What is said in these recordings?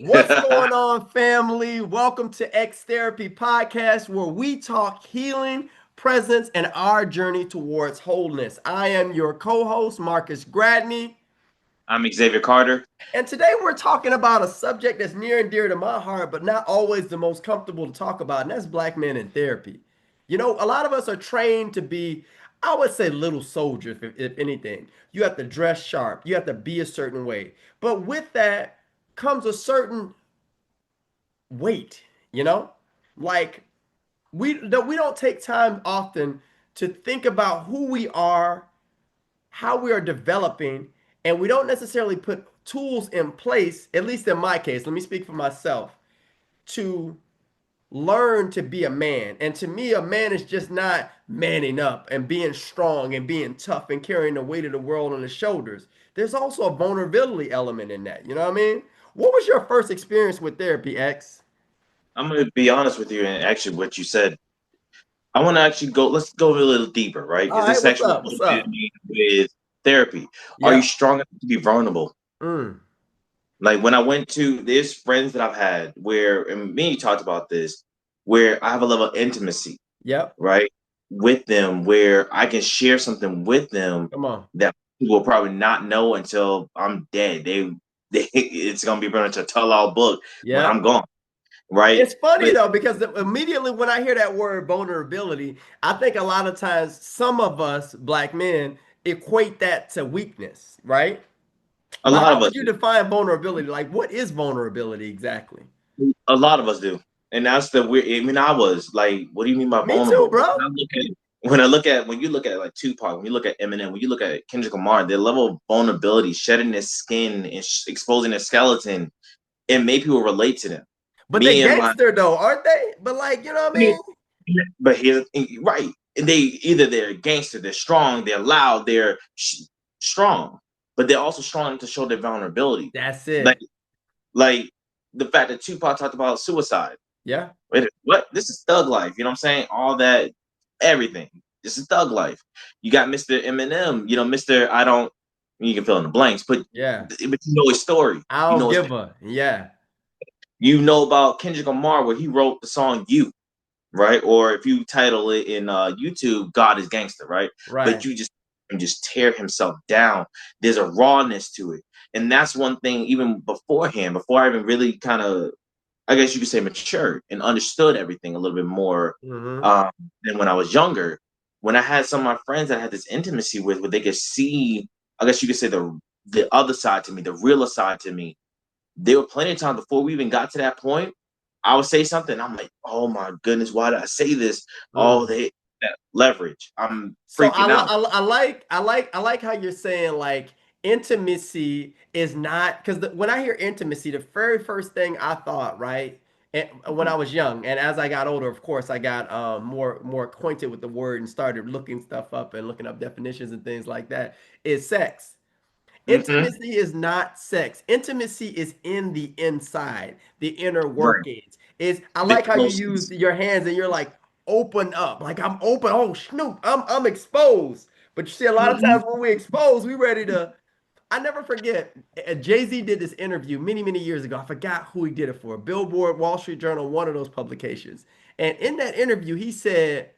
What's going on, family? Welcome to X Therapy Podcast, where we talk healing, presence, and our journey towards wholeness. I am your co host, Marcus Gradney. I'm Xavier Carter. And today we're talking about a subject that's near and dear to my heart, but not always the most comfortable to talk about, and that's black men in therapy. You know, a lot of us are trained to be, I would say, little soldiers, if anything. You have to dress sharp, you have to be a certain way. But with that comes a certain weight, you know? Like we don't take time often to think about who we are, how we are developing, and we don't necessarily put tools in place, at least in my case, let me speak for myself, to learn to be a man. And to me, a man is just not manning up and being strong and being tough and carrying the weight of the world on his shoulders. There's also a vulnerability element in that. You know what I mean? What was your first experience with therapy, X? I'm going to be honest with you, and actually, what you said, I want to actually go. Let's go a little deeper, right? All Because right, this what's actually up? What's motivated up? me with therapy. Are you Yeah. strong enough to be vulnerable? Mm. Like when I went to, there's friends that I've had where, and me and you talked about this, where I have a level of intimacy, Yep. right, with them, where I can share something with them Come on. that people will probably not know until I'm dead. It's gonna be pretty much a tell-all book when Yeah. I'm gone, right? It's funny But though, because immediately when I hear that word vulnerability, I think a lot of times some of us black men equate that to weakness, right? a But lot how of us would you define vulnerability? Like, what is vulnerability exactly? A lot of us do, and that's the weird. I mean, I was like, "What do you mean by Me too, vulnerable?" But bro. when you look at like Tupac, when you look at Eminem, when you look at Kendrick Lamar, their level of vulnerability, shedding their skin and exposing their skeleton, it made people relate to them. But they Me and my, gangster though, aren't they? But like, you know what I mean? but here's right. And they either they're gangster, they're strong, they're loud, they're strong, but they're also strong to show their vulnerability. That's Like it. like the fact that Tupac talked about suicide. Yeah. Wait, what? This is thug life. You know what I'm saying? All that, everything. This is thug life. You got Mr. Eminem. You know, Mr. I don't. You can fill in the blanks, Yeah. but you know his story. I You don't know his. give a yeah. You know about Kendrick Lamar where he wrote the song "You," right? Or if you title it in YouTube, "God is Gangster," right? But Right. you just tear himself down. There's a rawness to it, and that's one thing. Even beforehand, before I even really kind of, I guess you could say, matured and understood everything a little bit more Mm-hmm. um, than when I was younger. When I had some of my friends that I had this intimacy with, where they could see, I guess you could say, the other side to me, the realer side to me. There were plenty of times before we even got to that point. I would say something. I'm like, oh my goodness, why did I say this? Oh, Mm. they that leverage. I'm So freaking out. I like how you're saying like intimacy is not because when I hear intimacy, the very first thing I thought, right, and when I was young, and as I got older, of course, I got more acquainted with the word and started looking stuff up and looking up definitions and things like that, is sex. Mm-hmm. Intimacy is not sex. Intimacy is in the inside, the inner Right. workings. Is I The like how you use emotions. your hands and you're like open up, like I'm open. Oh, Snoop, I'm exposed. But you see, a lot of Mm-hmm. times when we expose, we ready to. I never forget. Jay-Z did this interview many years ago. I forgot who he did it for. Billboard, Wall Street Journal, one of those publications. And in that interview, he said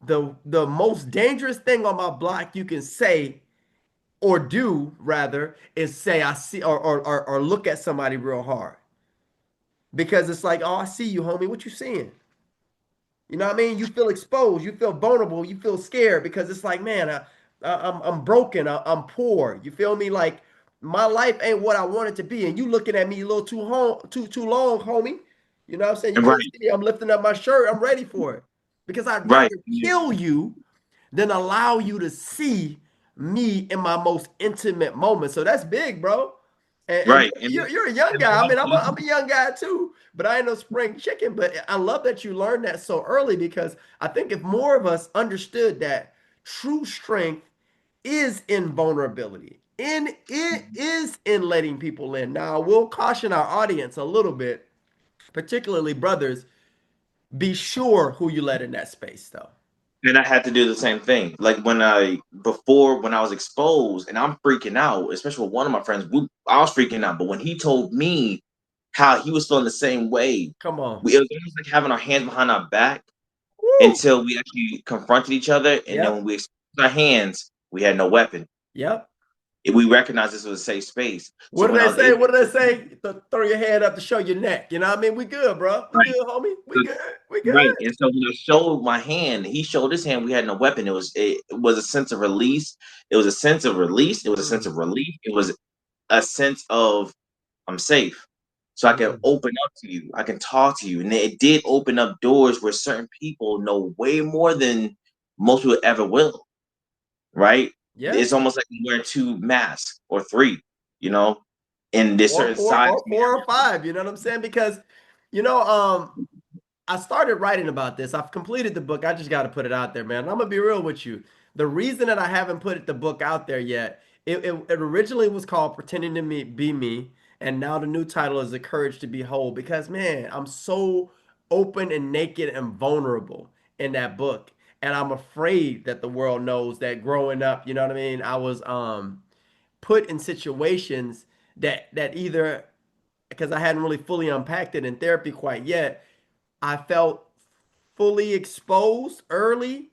the most dangerous thing on my block you can say or do rather is say I see or look at somebody real hard because it's like, oh, I see you, homie. What you seeing? You know what I mean? You feel exposed, you feel vulnerable, you feel scared because it's like, man, I'm broken, I'm poor. You feel me? Like my life ain't what I want it to be, and you looking at me a little too long, homie. You know what I'm saying? You can't Right. see me. I'm lifting up my shirt. I'm ready for it because I'd Right. rather kill you than allow you to see me in my most intimate moments. So that's big, bro. And Right. you're a young guy. I mean, I'm a young guy too, but I ain't no spring chicken. But I love that you learned that so early because I think if more of us understood that true strength is in vulnerability, in it is in letting people in. Now, we'll caution our audience a little bit, particularly brothers. Be sure who you let in that space, though. And I had to do the same thing. Like when I was exposed and I'm freaking out, especially with one of my friends, I was freaking out. But when he told me how he was feeling the same way, Come on. it was almost like having our hands behind our back Woo. until we actually confronted each other. And then Yep. when we exposed our hands, we had no weapon. Yep. We recognized this was a safe space. So What do when I they was say? able What do they say? Throw your head up to show your neck. You know what I mean? We good, bro. We right, good, homie. We so good. We right. good. And so when I showed my hand, he showed his hand. We had no weapon. It was a sense of release. It was a sense of release. It was a sense Mm, of relief. It was a sense of I'm safe. So I can mm. open up to you. I can talk to you. And it did open up doors where certain people know way more than most people ever will. Right? Yeah. It's almost like you're wearing two masks or three, you know, and there's Or certain four sides or four or five. You know what I'm saying? Because, you know, I started writing about this. I've completed the book. I just got to put it out there, man. I'm gonna be real with you. The reason that I haven't put the book out there yet, it originally was called "Pretending to Be Me," and now the new title is "The Courage to Be Whole." Because man, I'm so open and naked and vulnerable in that book, and I'm afraid that the world knows that growing up, you know what I mean. I was put in situations that either because I hadn't really fully unpacked it in therapy quite yet I felt fully exposed early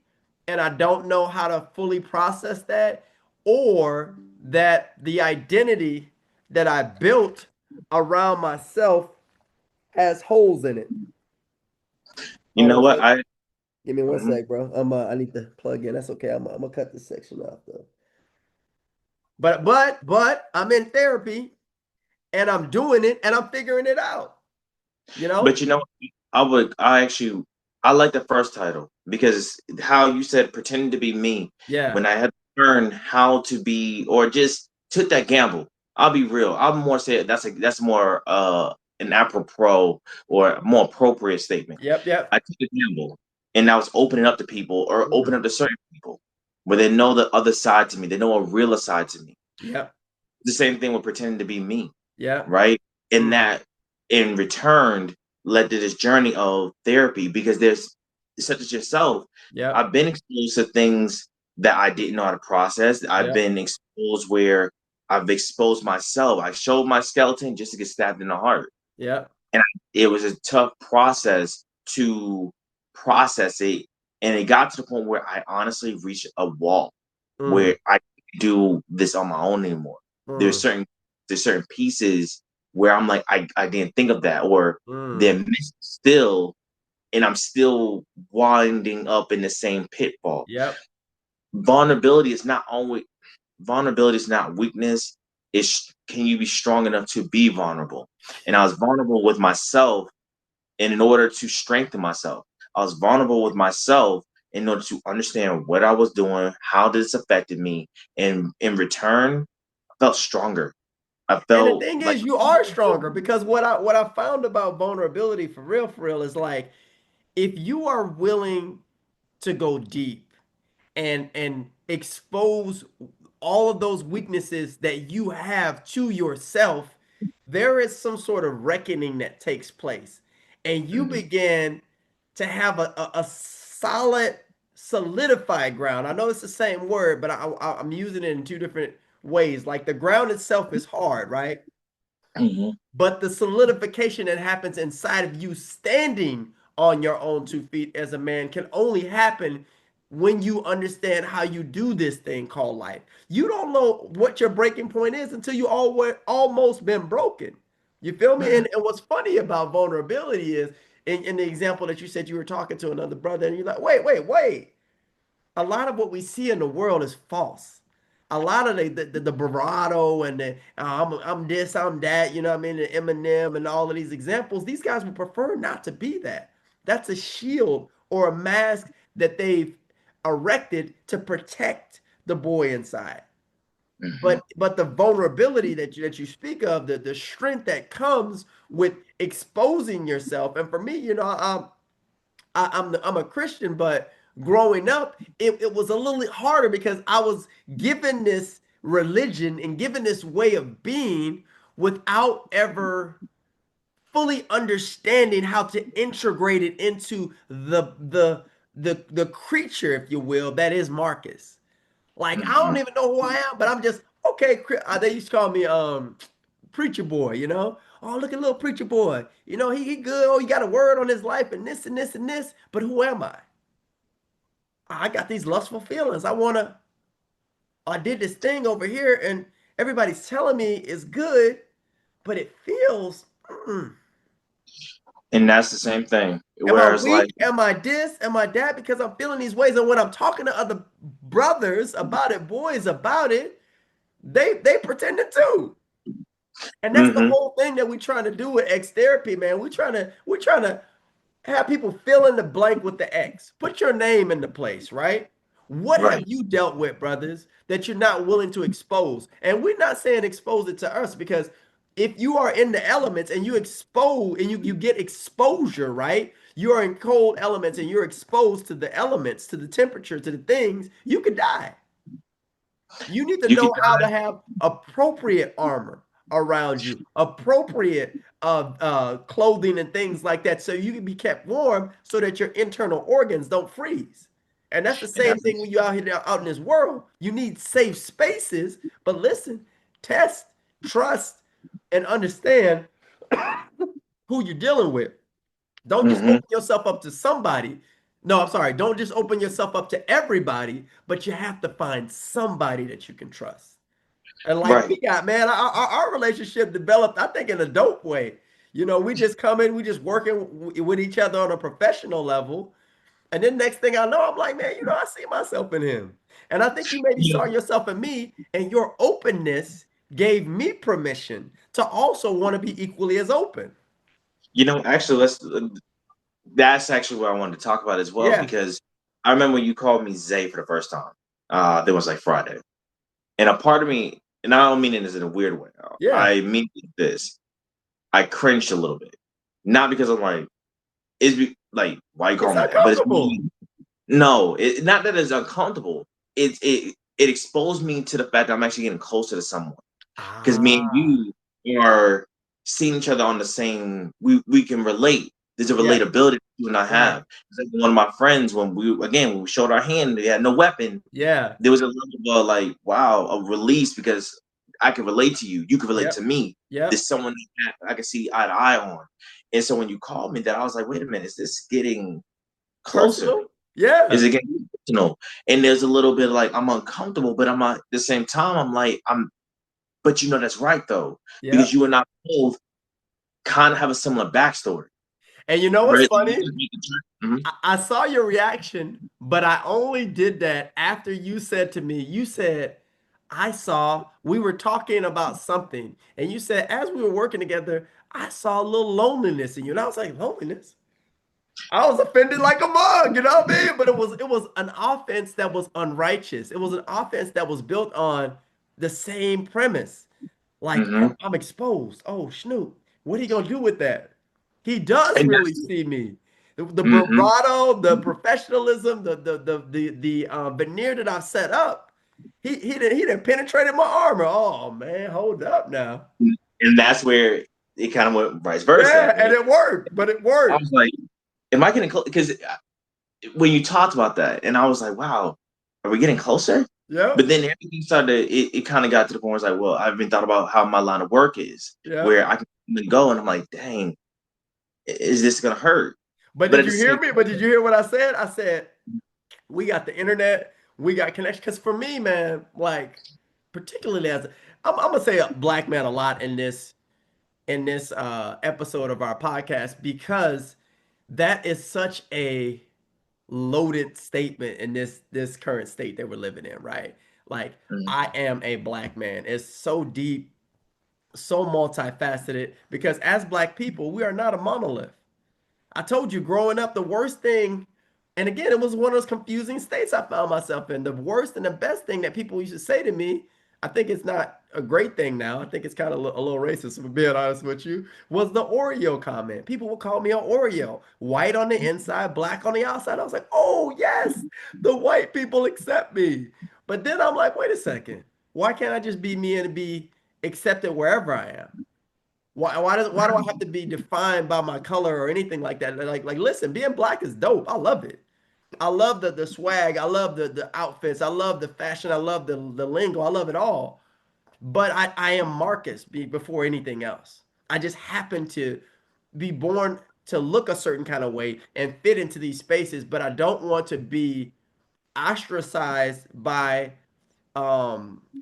and I don't know how to fully process that, or that the identity that I built around myself has holes in it. you Hold know on, what? say, give me one Mhm. sec, bro. I need to plug in. That's okay. I'm gonna cut this section off though. But I'm in therapy and I'm doing it and I'm figuring it out. You know? But you know, I like the first title because how you said pretending to be me Yeah. when I had to learn how to be or just took that gamble. I'll be real. I'll more say that's more an apropos or more appropriate statement. Yep. Yep. I took a gamble and I was opening up to people or opening Mm. up to certain people where they know the other side to me. They know a realer side to me. Yep. The same thing with pretending to be me, Yep. right? And Mm. that in return led to this journey of therapy because there's such as yourself, Yep. I've been exposed to things that I didn't know how to process. I've Yep. been exposed where I've exposed myself. I showed my skeleton just to get stabbed in the heart. Yep. And it was a tough process to process it. And it got to the point where I honestly reached a wall Mm. where I can't do this on my own anymore. There's Mm. certain there's certain pieces where I'm like, I didn't think of that, or they're Mm. missing still, and I'm still winding up in the same pitfall. Yep. Vulnerability is not always vulnerability is not weakness. It's can you be strong enough to be vulnerable? And I was vulnerable with myself, and in order to strengthen myself, I was vulnerable with myself in order to understand what I was doing, how this affected me, and in return, I felt stronger. I And the felt thing like is, you are stronger because what I found about vulnerability for real, is like if you are willing to go deep and expose all of those weaknesses that you have to yourself, there is some sort of reckoning that takes place. And you mhm, begin to have a solid, solidified ground. I know it's the same word, but I'm using it in two different ways. Like the ground itself is hard, right? mhm, But the solidification that happens inside of you standing on your own 2 feet as a man can only happen when you understand how you do this thing called life. You don't know what your breaking point is until you almost been broken. You feel me? mhm, And what's funny about vulnerability is in the example that you said you were talking to another brother, and you're like, wait. A lot of what we see in the world is false. A lot of the bravado and the I'm this, I'm that, you know what I mean? The Eminem and all of these examples, these guys would prefer not to be that. That's a shield or a mask that they've erected to protect the boy inside. mhm, But the vulnerability that you speak of, the strength that comes with exposing yourself, and for me, I'm a Christian, but growing up, it was a little harder because I was given this religion and given this way of being without ever fully understanding how to integrate it into the the creature, if you will, that is Marcus. Like I Hmm. don't even know who I am, but I'm just okay. They used to call me preacher boy, you know. Oh, look at little preacher boy. You know, he good. Oh, he got a word on his life and this and this and this. But who am I? I got these lustful feelings. I did this thing over here and everybody's telling me it's good, but it feels, And that's the same thing. am I Whereas, like, weak? Am I this? Am I that? Because I'm feeling these ways. And when I'm talking to other brothers about it, boys about it, they pretending too. And that's the hmm whole thing that we're trying to do with X therapy, man. We're trying to have people fill in the blank with the X. Put your name in the place, right? What have right. you dealt with, brothers, that you're not willing to expose? And we're not saying expose it to us because if you are in the elements and you expose and you get exposure, right? You are in cold elements and you're exposed to the elements, to the temperature, to the things, you could die. You need to You could, know how to have appropriate armor around you, appropriate clothing and things like that, so you can be kept warm, so that your internal organs don't freeze. And that's the and same that's thing when you're out here out in this world. You need safe spaces, but listen, test, trust, and understand who you're dealing with. Don't just hmm open yourself up to somebody. No, I'm sorry. Don't just open yourself up to everybody, but you have to find somebody that you can trust. And like we right. got, man, our relationship developed, I think, in a dope way. You know, we just come in, we just working with each other on a professional level. And then next thing I know, I'm like, man, you know, I see myself in him. And I think you maybe You saw know, yourself in me, and your openness gave me permission to also want to be equally as open. actually, that's actually what I wanted to talk about as well, Yeah. because I remember when you called me Zay for the first time. That was like Friday. And a part of me, and I don't mean it as in a weird way, Yeah. I mean this. I cringed a little bit. Not because I'm like, like, why you It's call me that? But it's uncomfortable. me. No, not that it's uncomfortable. It exposed me to the fact that I'm actually getting closer to someone. Because me and Ah, you are seeing each other on the same. We can relate. There's a yeah, relatability you and I right. have. It's like one of my friends when we showed our hand, they had no weapon. Yeah, There was a level of like, wow, a release because I can relate to you. You can relate to yep, me. yep. There's someone that I can see eye to eye on. And so when you called me that, I was like, wait a minute, is this getting closer? Personal? Is Yeah, it getting personal? And there's a little bit like I'm uncomfortable, but I'm at the same time, I'm like, but that's right though, because yep. you and I both kind of have a similar backstory. And you know what's Right? funny? Mhm. I saw your reaction, but I only did that after you said to me, you said, I saw, we were talking about something, and you said, as we were working together, I saw a little loneliness in you. And I was like, loneliness? I was offended like a mug, you know what I mean? But it was an offense that was unrighteous. It was an offense that was built on the same premise. Like Mhm. I'm exposed. Oh, Snoop, what are you gonna do with that? He does And really that's see me. The mhm. bravado, the professionalism, the veneer that I've set up. He done penetrated my armor. Oh man, hold up now. And that's where it kind of went vice versa. Yeah, and it worked, but it I worked. was like, am I getting close? Because when you talked about that, and I was like, wow, are we getting closer? But Yep, then everything started. It kind of got to the point where it's like, well, I've been thought about how my line of work is, yep. where I can come and go, and I'm like, dang, is this gonna hurt? But But did at the you hear same me? But did time, you hear what I said? I said we got the internet, we got connection. Because for me, man, like particularly as I'm gonna say a black man a lot in this episode of our podcast because that is such a loaded statement in this current state that we're living in, right? Like I am a black man. It's so deep, so multifaceted because as black people, we are not a monolith. I told you growing up, the worst thing, and again, it was one of those confusing states I found myself in. The worst and the best thing that people used to say to me, I think it's not a great thing now. I think it's kind of a little racist, for being honest with you, was the Oreo comment. People would call me an Oreo, white on the inside, black on the outside. I was like, oh, yes, the white people accept me. But then I'm like, wait a second. Why can't I just be me and be accepted wherever I am? Why do I have to be defined by my color or anything like that? Like listen, being black is dope. I love it. I love the swag. I love the outfits. I love the fashion. I love the lingo. I love it all. But I am Marcus before anything else. I just happen to be born to look a certain kind of way and fit into these spaces, but I don't want to be ostracized by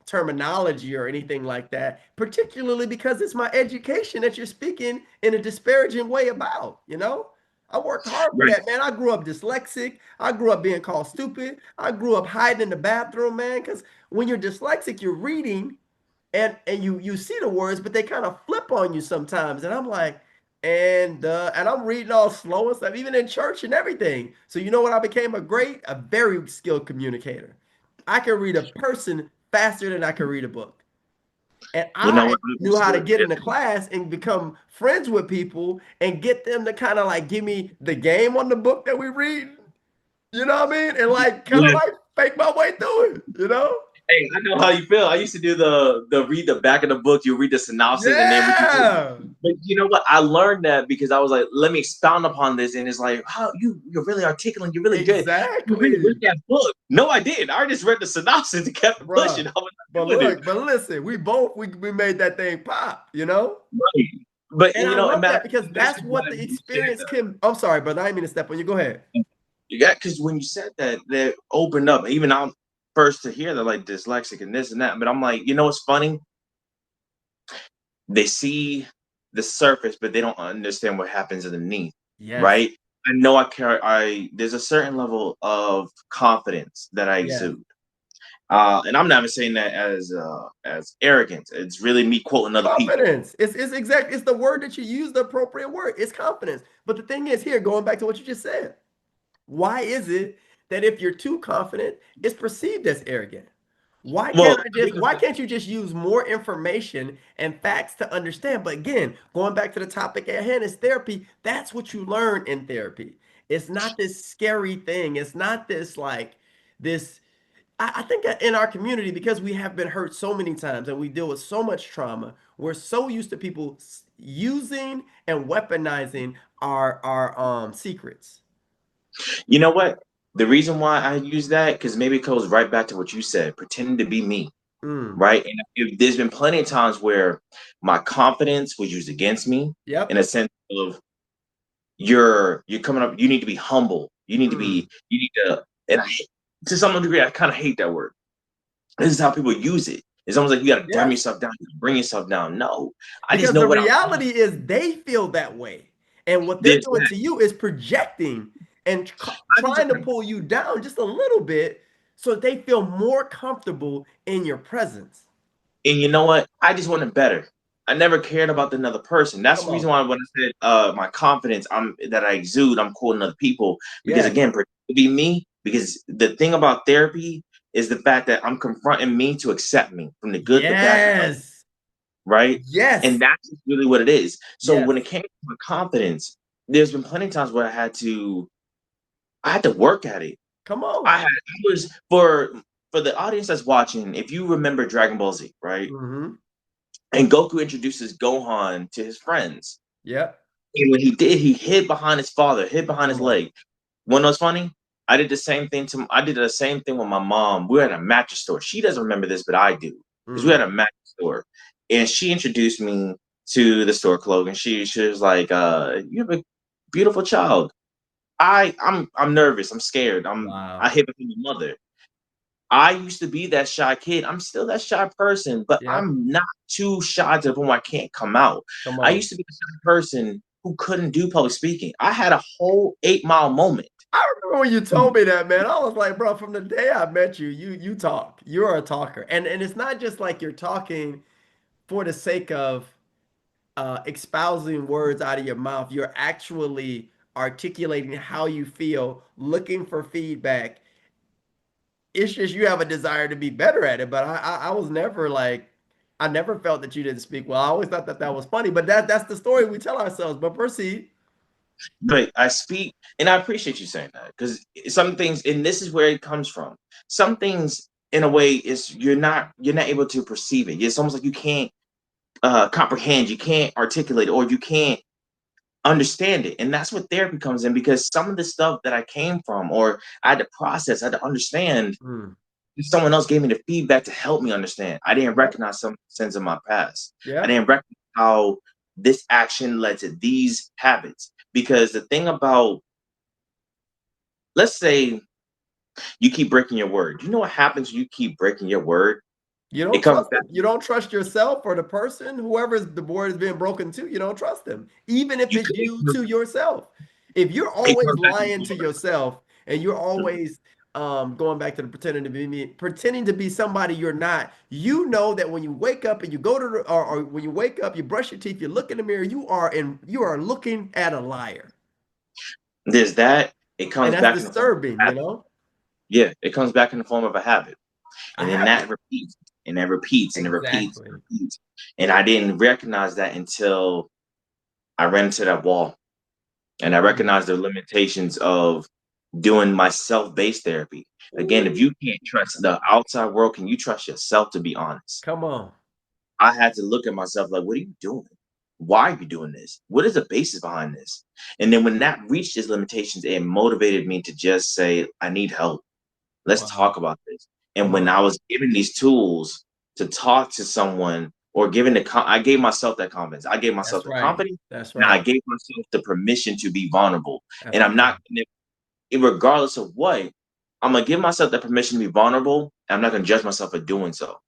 terminology or anything like that, particularly because it's my education that you're speaking in a disparaging way about, you know? I worked hard for Right. that, man. I grew up dyslexic. I grew up being called stupid. I grew up hiding in the bathroom, man, because when you're dyslexic, you're reading and you see the words, but they kind of flip on you sometimes. And I'm like, and I'm reading all slow and stuff, even in church and everything. So you know what? I became a very skilled communicator. I can read a person faster than I can read a book. And You know I what? knew how to get into class and become friends with people and get them to kind of like give me the game on the book that we read. You know what I mean? And like kind of Yeah. like fake my way through it, you know? Hey, I know how you feel. I used to do the read the back of the book, you read the synopsis, and then what you do. Yeah, But you know what? I learned that because I was like, let me expound upon this, and it's like, how you're really articulate, you're really good. You really read exactly. that book? No, I didn't. I just read the synopsis and kept pushing. Bruh. I was But not doing it. look, but listen, we made that thing pop, you know? Right. But And and I you know, and love matter that of fact, because I'm that's actually what glad the you said experience that. can. I'm sorry, brother. I didn't mean to step on you. Go ahead. You got because when you said that, that opened up. Even I'm first to hear that, like dyslexic and this and that. But I'm like, you know, what's funny? They see the surface, but they don't understand what happens underneath, Yes. right? I know I care. I There's a certain level of confidence that I Yes. exude, and I'm not even saying that as arrogance. It's really me quoting other people. Confidence. It's the word that you use, the appropriate word. It's confidence. But the thing is here, going back to what you just said, why is it that if you're too confident, it's perceived as arrogant? Well, Why can't you just use more information and facts to understand? But again, going back to the topic at hand is therapy. That's what you learn in therapy. It's not this scary thing. It's not this like this. I think in our community, because we have been hurt so many times and we deal with so much trauma, we're so used to people using and weaponizing our secrets. you know what? The reason why I use that because maybe it goes right back to what you said, pretending to be me. Mm. Right? And there's been plenty of times where my confidence was used against me in Yep. a sense of you're coming up, you need to be humble. Mm. You need to and to some degree I kind of hate that word. This is how people use it. It's almost like you gotta dumb Yes. yourself down, you bring yourself down. No. I just Because know the what I reality want. is they feel that way. And what they're This doing that. to you is projecting and I just trying to pull you down just a little bit so that they feel more comfortable in your presence. And you know what? I just wanted better. I never cared about the another person. That's Come the reason on. why when I said my confidence, I'm that I exude, I'm quoting other people. Because Yes. again, to be me, because the thing about therapy is the fact that I'm confronting me to accept me from the good, the bad, the ugly, Yes. right? And Yes. that's really what it is. So when it Yes. came to my confidence, there's been plenty of times where I had to work at it. Come on. I was for the audience that's watching, if you remember Dragon Ball Z, right? Mm-hmm. And Goku introduces Gohan to his friends. Yep. And when he did, he hid behind his father, hid behind his Come on. leg. When it was funny, I did the same thing with my mom. We were at a mattress store. She doesn't remember this, but I do. Because we had Mm. a mattress store. And she introduced me to the store clothes. And she was like, you have a beautiful child. I'm nervous. I'm scared. I Wow. hid behind my mother. I used to be that shy kid. I'm still that shy person, but Yep. I'm not too shy to the point where I can't come out. Come I on. used to be the shy person who couldn't do public speaking. I had a whole 8 Mile moment. I remember when you told me that, man. I was like, bro, from the day I met you, you talk. You're a talker. And it's not just like you're talking for the sake of espousing words out of your mouth. You're actually articulating how you feel, looking for feedback. It's just you have a desire to be better at it. But I was never like, I never felt that you didn't speak well. I always thought that that was funny. But that's the story we tell ourselves. But proceed. But I speak, and I appreciate you saying that because some things, and this is where it comes from. Some things, in a way, is you're not able to perceive it. It's almost like you can't comprehend, you can't articulate, or you can't. understand it. And that's what therapy comes in, because some of the stuff that I came from or I had to process, I had to understand. Mm. Someone else gave me the feedback to help me understand. I didn't Yeah. recognize some sins of my past. I Yeah. didn't recognize how this action led to these habits. Because the thing about, let's say you keep breaking your word. You know what happens when you keep breaking your word? You It don't comes trust back. them. You don't trust yourself or the person, whoever's the board is being broken to. You don't trust them, even if You, it's you to yourself. If you're it always comes back in the lying form to yourself and you're of always going back to the pretending to be me, pretending to be somebody you're not, you know that when you wake up and you go to the, or when you wake up, you brush your teeth, you look in the mirror, you are looking at a liar, there's that. It and comes that's back in the form of disturbing. a You habit. know, Yeah, it comes back in the form of a habit. a And then habit. that repeats and it repeats and it repeats and Exactly. repeats. And I didn't recognize that until I ran into that wall. And I Mm. recognized the limitations of doing my self-based therapy. Again, if Ooh, you can't trust the outside world, can you trust yourself, to be honest? come on. I had to look at myself like, what are you doing? Why are you doing this? What is the basis behind this? And then when that reached its limitations, it motivated me to just say, I need help. Let's Wow. talk about this. And Come when on. I was given these tools to talk to someone, or given I gave myself that confidence. I gave myself That's the right. confidence, That's and I right. gave myself the permission to be vulnerable. That's And I'm right. not, regardless of what, I'm gonna give myself the permission to be vulnerable. And I'm not gonna judge myself for doing so.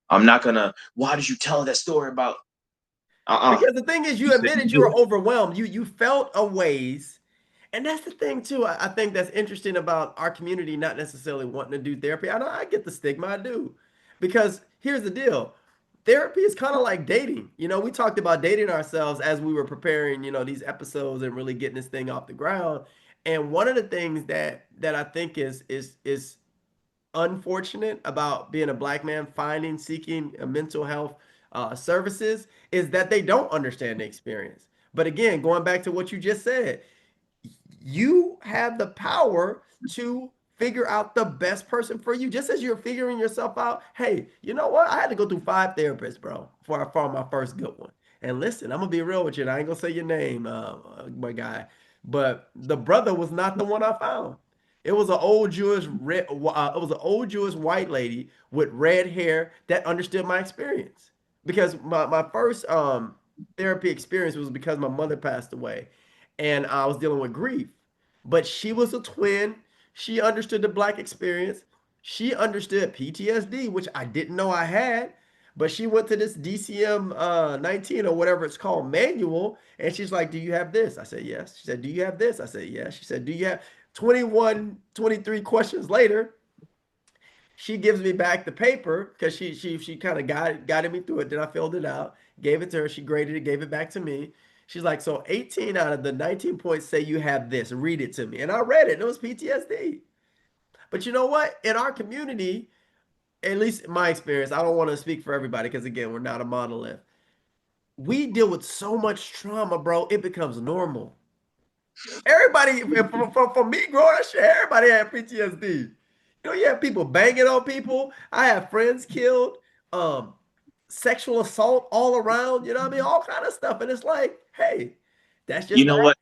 I'm not gonna. Why did you tell that story about? Because the thing is, You you said admitted you you do were it. overwhelmed. You felt a ways, and that's the thing too. I think that's interesting about our community not necessarily wanting to do therapy. I know I get the stigma, I do, because here's the deal: therapy is kind of like dating. You know, we talked about dating ourselves as we were preparing, these episodes and really getting this thing off the ground. And one of the things that I think is unfortunate about being a black man finding seeking mental health services is that they don't understand the experience. But again, going back to what you just said, you have the power to figure out the best person for you. Just as you're figuring yourself out, hey, you know what? I had to go through 5 therapists, bro, before I found my first good one. And listen, I'm gonna be real with you. And I ain't gonna say your name, my guy, but the brother was not the one I found. It was an old Jewish, it was an old Jewish white lady with red hair that understood my experience. Because my first therapy experience was because my mother passed away, and I was dealing with grief. But she was a twin. She understood the black experience. She understood PTSD, which I didn't know I had. But she went to this DCM 19 or whatever it's called manual, and she's like, "Do you have this?" I said, "Yes." She said, "Do you have this?" I said, "Yes." She said, "Do you have 21, 23 questions later?" She gives me back the paper because she kind of guided me through it. Then I filled it out, gave it to her. She graded it, gave it back to me. She's like, so 18 out of the 19 points say you have this. Read it to me. And I read it. And it was PTSD. But you know what? In our community, at least in my experience, I don't want to speak for everybody because again, we're not a monolith. We deal with so much trauma, bro. It becomes normal. Everybody, for me growing up, shit, everybody had PTSD. You have people banging on people. I have friends killed, um, sexual assault all around. You know what I mean? All kind of stuff. And it's like, hey, that's You just know that. what?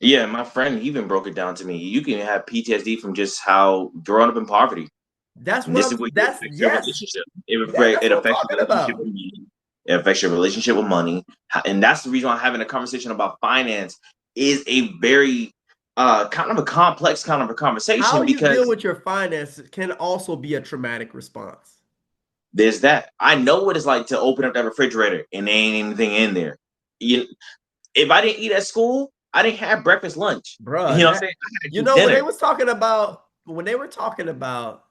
Yeah, my friend even broke it down to me. You can have PTSD from just how growing up in poverty. That's And what this I'm. is what it That's affects your yes. relationship. Yeah, that's It what I'm affects your talking relationship about. with money. It affects your relationship with money. And that's the reason why having a conversation about finance is a very kind of a complex kind of a How conversation, you deal because with your finances can also be a traumatic response, there's that. I know what it's like to open up that refrigerator and there ain't anything in there. You, if I didn't eat at school, I didn't have breakfast, lunch. You bruh. know what I'm That saying? I had to you eat know when they dinner. was talking about when they were talking about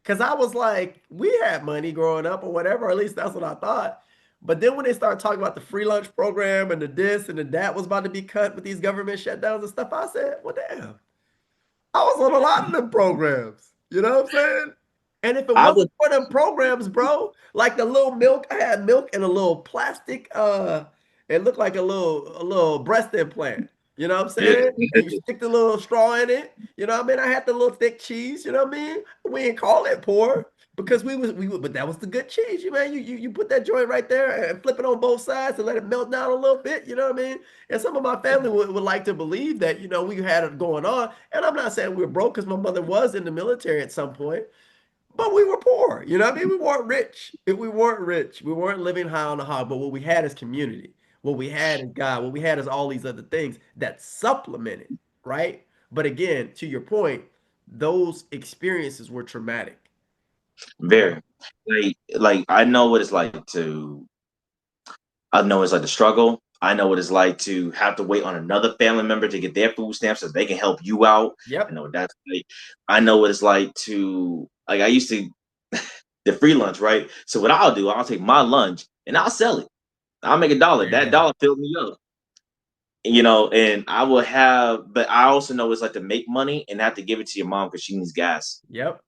because I was like, we had money growing up or whatever, or at least that's what I thought. But then when they started talking about the free lunch program and the this and the that was about to be cut with these government shutdowns and stuff, I said, well, damn, I was on a lot of them programs. You know what I'm saying? And if it I was wasn't for them programs, bro, like the little milk, I had milk in a little plastic, it looked like a little breast implant. You know what I'm yeah. saying? And you stick the little straw in it. You know what I mean? I had the little thick cheese. You know what I mean? We ain't call it poor. Because but that was the good cheese, you man. You put that joint right there and flip it on both sides and let it melt down a little bit. You know what I mean? And some of my family would like to believe that we had it going on. And I'm not saying we were broke because my mother was in the military at some point, but we were poor. You know what I mean? We weren't rich. We weren't rich. We weren't living high on the hog. But what we had is community. What we had is God. What we had is all these other things that supplemented, right? But again, to your point, those experiences were traumatic. You know? Very. Like I know what it's like to I know it's like the struggle. I know what it's like to have to wait on another family member to get their food stamps so they can help you out. I Yep. know what that's like. I know what it's like to like I used to the free lunch, right? So what I'll do, I'll take my lunch and I'll sell it. I'll make $1. That Yeah. dollar filled me up. You know, and I will have, but I also know it's like to make money and have to give it to your mom because she needs gas. Yep.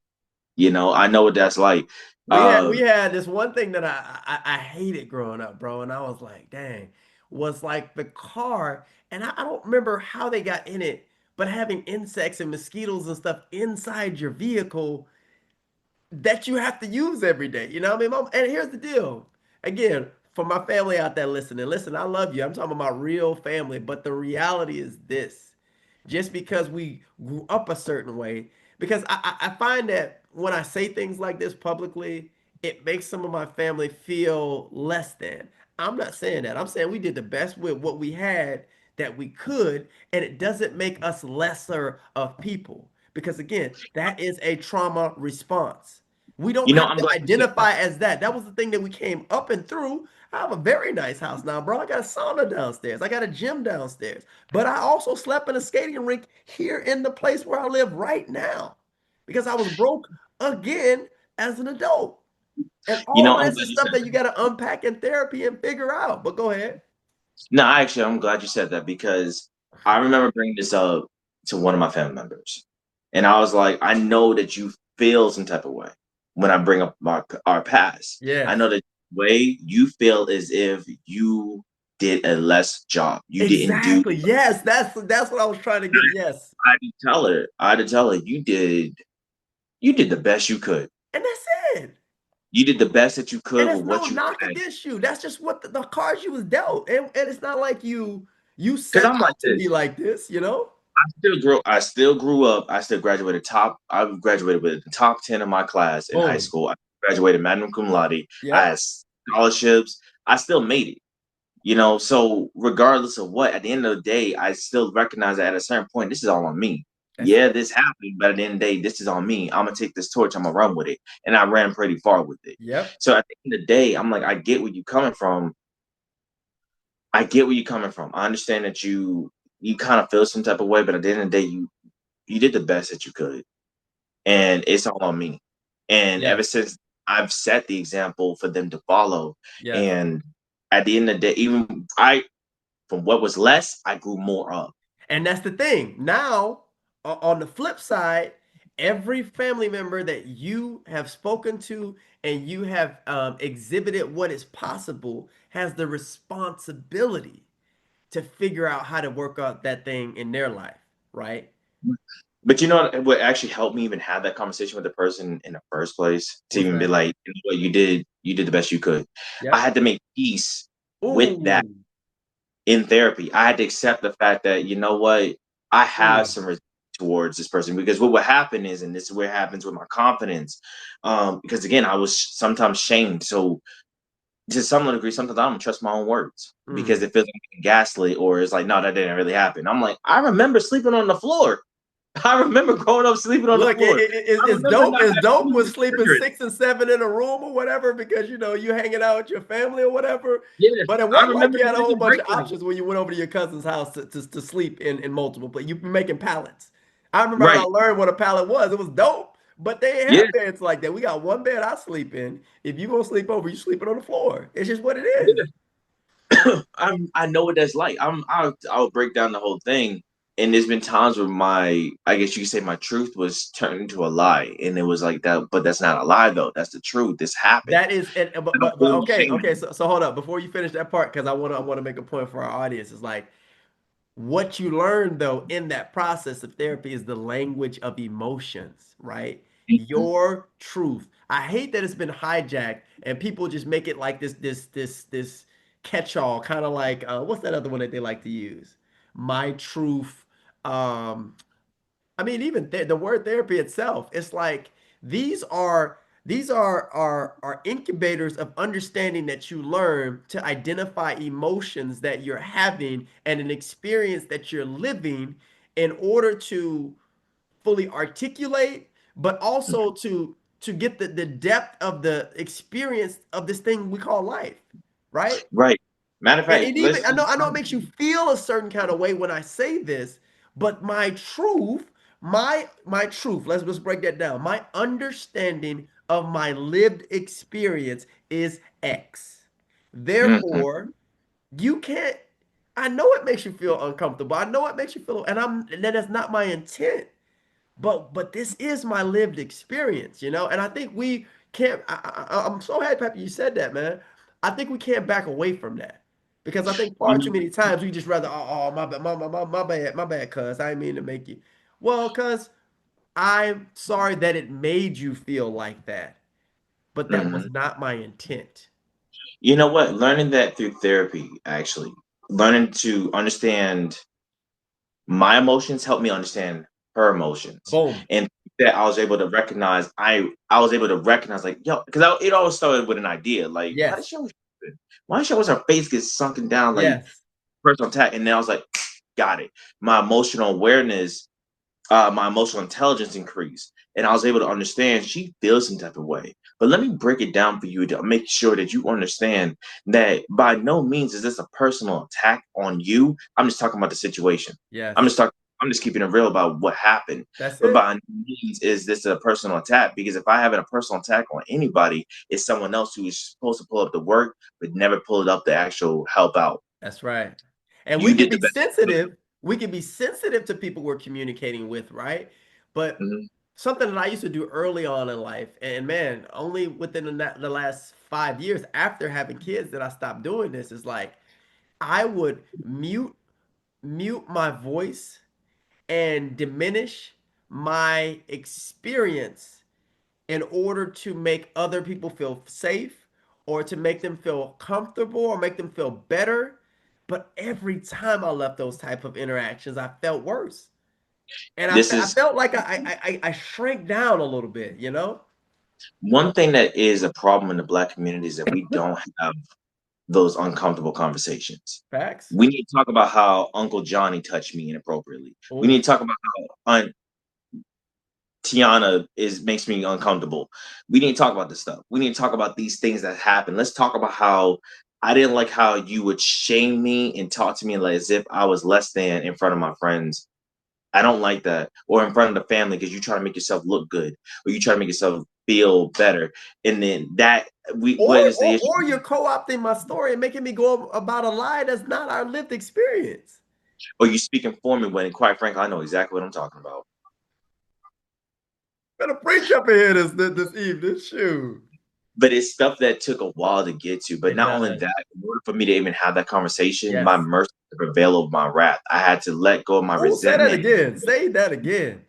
You know, I know what that's like. We Um, had this one thing that I hated growing up, bro, and I was like, dang, was like the car, and I don't remember how they got in it, but having insects and mosquitoes and stuff inside your vehicle that you have to use every day. You know what I mean? And here's the deal. Again, for my family out there listening, listen, I love you. I'm talking about real family, but the reality is this. Just because we grew up a certain way, because I find that when I say things like this publicly, it makes some of my family feel less than. I'm not saying that. I'm saying we did the best with what we had that we could, and it doesn't make us lesser of people. Because again, that is a trauma response. We don't you know, have I'm to glad you said that. identify as that. That was the thing that we came up and through. I have a very nice house now, bro. I got a sauna downstairs. I got a gym downstairs. But I also slept in a skating rink here in the place where I live right now because I was broke again as an adult. And You all know, of I'm this glad is you stuff said that you that. got to unpack in therapy and figure out. But go ahead. No, actually, I'm glad you said that because I remember bringing this up to one of my family members, and I was like, I know that you feel some type of way when I bring up our past. I Yes. know that way you feel as if you did a less job. You didn't do. Exactly. Yes, that's what I was trying to get. Yes. I had to tell her. I had to tell her you did the best you could. And that's it. You did the best that you And could it's with no what you knock had. against you. That's just what the cards you was dealt. And it's not like you Because set I'm like out to be this. like this, you know? I still grew up. I still graduated top. I graduated with the top 10 of my class in high Boom. school. I graduated magna cum laude. I Yep. had scholarships. I still made it. You know, so regardless of what, at the end of the day, I still recognize that at a certain point, this is all on me. That's Yeah, it. this happened, but at the end of the day, this is on me. I'm gonna take this torch. I'm gonna run with it, and I ran pretty far with it. Yep. So at the end of the day, I'm like, I get where you're coming from. I get where you're coming from. I understand that you kind of feel some type of way, but at the end of the day, you did the best that you could, and it's all on me. And ever Yes. since I've set the example for them to follow, Yes. and at the end of the day, even I from what was less, I grew more up. And that's the thing. Now, on the flip side, every family member that you have spoken to and you have exhibited what is possible has the responsibility to figure out how to work out that thing in their life, right? But you know what actually helped me even have that conversation with the person in the first place to What's even be that? like, you know what, you did the best you could. I Yep. had to make peace with that Ooh. in therapy. I had to accept the fact that, you know what, I have Ooh. some resentment towards this person because what would happen is, and this is where it happens with my confidence, because again, I was sometimes shamed. So to some degree, sometimes I don't trust my own words because Mm. it feels like I'm gaslit or it's like, no, that didn't really happen. I'm like, I remember sleeping on the floor. I remember growing up sleeping on the Look, floor. I it's remember dope. not It's having dope food in with the sleeping refrigerator. 6 and 7 in a room or whatever because you hanging out with your family or whatever. Yes, But it I wasn't like remember you the had a whole prison bunch break of room. options when you went over to your cousin's house to sleep in multiple. But you were making pallets. I remember when I Right. learned what a pallet was. It was dope. But they ain't Yeah. have beds like that. We got one bed I sleep in. If you gonna sleep over, you sleeping on the floor. It's just what it is. Yeah. I know what that's like. I'll break down the whole thing. And there's been times where I guess you could say my truth was turned into a lie. And it was like that, but that's not a lie though. That's the truth. This happened. That is, And I'm but fully okay. shamed. So hold up before you finish that part because I want to make a point for our audience. It's like what you learn though in that process of therapy is the language of emotions, right? Mhm. your truth. I hate that it's been hijacked and people just make it like this catch-all, kind of like what's that other one that they like to use? My truth. Um, I mean, even the word therapy itself, it's like these are these are incubators of understanding that you learn to identify emotions that you're having and an experience that you're living in order to fully articulate, but also to get the depth of the experience of this thing we call life, right? Right. Matter of fact, And even let's I know it makes you feel a certain kind of way when I say this, but my truth, let's break that down. My understanding of my lived experience is X. Mhm. Therefore, you can't I know it makes you feel uncomfortable. I know it makes you feel and that is not my intent. But this is my lived experience, you know. And I think we can't. I'm so happy you said that, man. I think we can't back away from that because I think far too You- many times we just rather, oh, my bad, my bad, cuz I didn't mean to make you. Well, cuz I'm sorry that it made you feel like that, but that was mhm. not my intent. You know what? Learning that through therapy, actually, learning to understand my emotions helped me understand her emotions, Boom. and that I was able to recognize. I was able to recognize, like, yo, because it always started with an idea, like, Yes. why does she always her face get sunken down like Yes. personal attack? And then I was like, got it. My emotional awareness, my emotional intelligence increased, and I was able to understand she feels some type of way. But let me break it down for you to make sure that you understand that by no means is this a personal attack on you. I'm just talking about the situation. I'm Yes. just talking. I'm just keeping it real about what happened. That's But it. by no means is this a personal attack, because if I have a personal attack on anybody, it's someone else who is supposed to pull up the work but never pulled up the actual help out. That's right. And we You can did the be best. sensitive. We can be sensitive to people we're communicating with, right? But Mhm. something that I used to do early on in life, and man, only within the last 5 years after having kids that I stopped doing this, is like I would mute my voice and diminish my experience in order to make other people feel safe or to make them feel comfortable or make them feel better. But every time I left those type of interactions, I felt worse. And This I is felt like I shrank down a little bit, you know? one thing that is a problem in the Black community, is that we don't have those uncomfortable conversations. Facts. We need to talk about how Uncle Johnny touched me inappropriately. We Oof. need to talk about how Tiana is makes me uncomfortable. We need to talk about this stuff. We need to talk about these things that happen. Let's talk about how I didn't like how you would shame me and talk to me like as if I was less than in front of my friends. I don't like that. Or in front of the family, because you try to make yourself look good, or you try to make yourself feel better. And then that we Or, what is the or issue? or you're co-opting my story and making me go about a lie that's not our lived experience. Or you speaking for me when, quite frankly, I know exactly what I'm talking about. Better preach up in here this evening. Shoot. But it's stuff that took a while to get to. But It not only does. that, in order for me to even have that conversation, my Yes. mercy to prevail over my wrath. I had to let go of my Oh, say that resentment. again. Say that again.